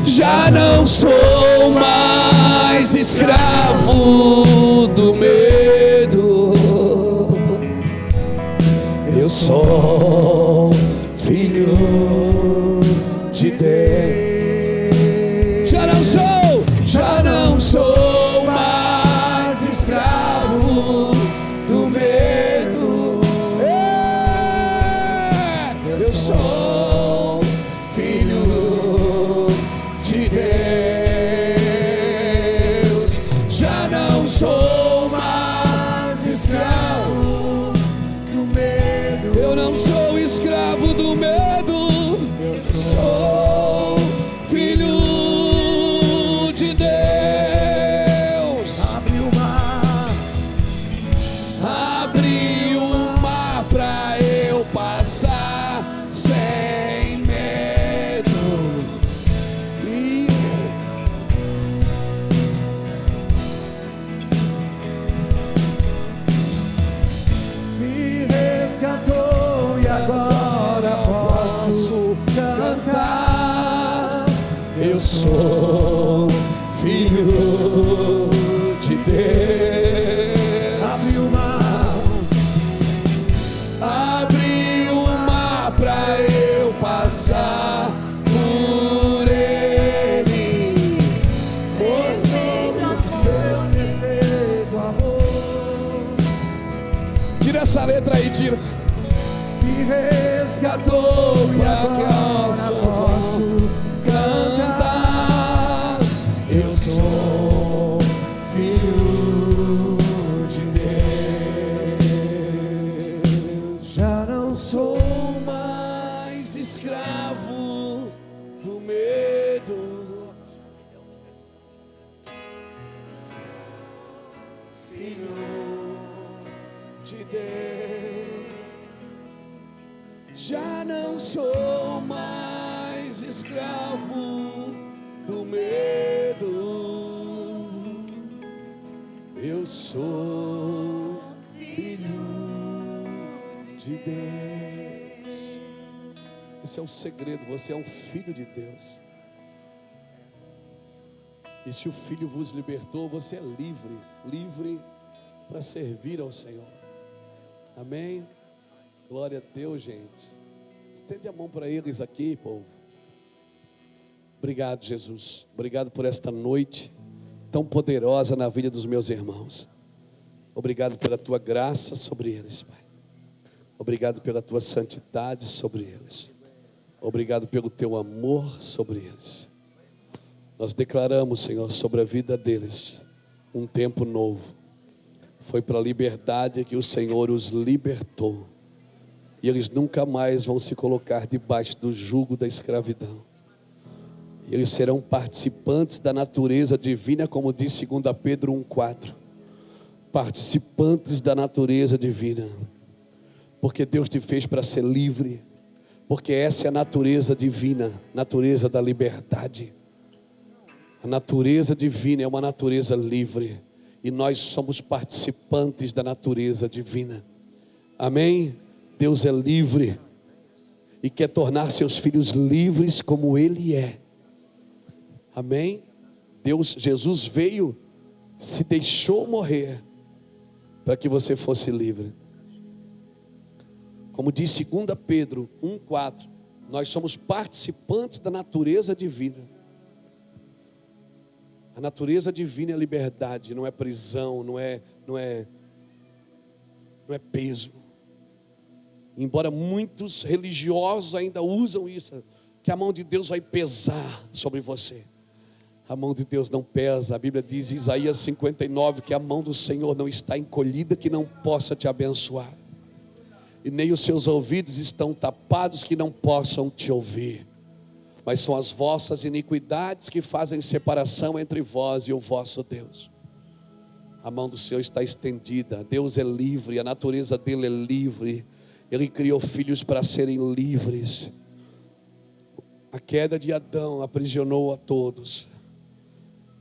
Já não sou mais escravo do medo. Eu sou filho de Deus. Já não sou mais escravo do medo. Eu sou filho de Deus. Já não sou mais escravo do medo. Eu não sou escravo do medo. Eu sou filho de Deus. Abre o mar pra eu passar sem medo. Me resgatou e agora posso cantar. Eu sou filho de Deus. Abre o mar pra eu passar por ele. Mostrou o seu perfeito amor. Tira essa letra aí, tira. Me resgatou e agora posso cantar. Eu sou filho de Deus. Já não sou Mais escravo do de Deus. Já não sou mais escravo do medo, eu sou filho de Deus. Esse é o segredo, você é um filho de Deus. E se o Filho vos libertou, você é livre, livre para servir ao Senhor. Amém? Glória a Deus, gente. Estende a mão para eles aqui, povo. Obrigado, Jesus. Obrigado por esta noite tão poderosa na vida dos meus irmãos. Obrigado pela tua graça sobre eles, Pai. Obrigado pela tua santidade sobre eles. Obrigado pelo teu amor sobre eles. Nós declaramos, Senhor, sobre a vida deles um tempo novo. Foi para a liberdade que o Senhor os libertou. E eles nunca mais vão se colocar debaixo do jugo da escravidão. E eles serão participantes da natureza divina, como diz 2 Pedro 1,4. Participantes da natureza divina. Porque Deus te fez para ser livre. Porque essa é a natureza divina, natureza da liberdade. A natureza divina é uma natureza livre. E nós somos participantes da natureza divina. Amém? Deus é livre. E quer tornar seus filhos livres como Ele é. Amém? Jesus veio, se deixou morrer, para que você fosse livre. Como diz 2 Pedro 1,4, nós somos participantes da natureza divina. A natureza divina é liberdade, não é prisão, não é peso. Embora muitos religiosos ainda usam isso, que a mão de Deus vai pesar sobre você. A mão de Deus não pesa. A Bíblia diz em Isaías 59 que a mão do Senhor não está encolhida que não possa te abençoar. E nem os seus ouvidos estão tapados que não possam te ouvir. Mas são as vossas iniquidades que fazem separação entre vós e o vosso Deus. A mão do Senhor está estendida. Deus é livre, a natureza dele é livre. Ele criou filhos para serem livres. A queda de Adão aprisionou a todos.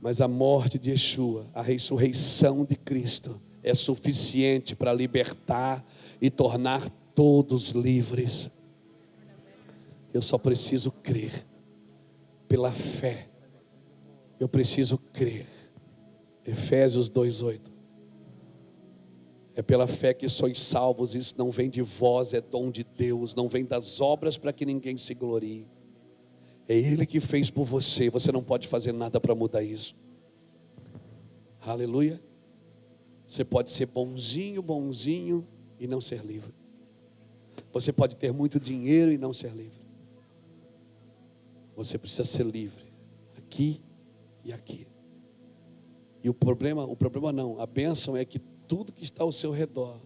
Mas a morte de Yeshua, a ressurreição de Cristo, é suficiente para libertar e tornar todos livres. Eu só preciso crer. Pela fé, eu preciso crer. Efésios 2,8. É pela fé que sois salvos. Isso não vem de vós, é dom de Deus. Não vem das obras para que ninguém se glorie. É Ele que fez por você. Você não pode fazer nada para mudar isso. Aleluia. Você pode ser bonzinho e não ser livre. Você pode ter muito dinheiro e não ser livre. Você precisa ser livre, aqui e aqui. E o problema não, a bênção é que tudo que está ao seu redor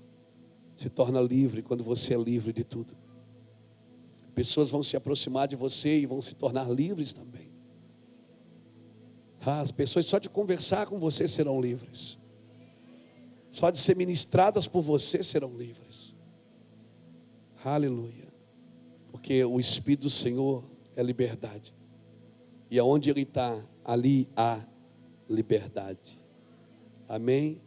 se torna livre quando você é livre de tudo. Pessoas vão se aproximar de você e vão se tornar livres também. As pessoas só de conversar com você serão livres. Só de ser ministradas por você serão livres. Aleluia. Porque o Espírito do Senhor é liberdade. E aonde Ele está, ali há liberdade. Amém?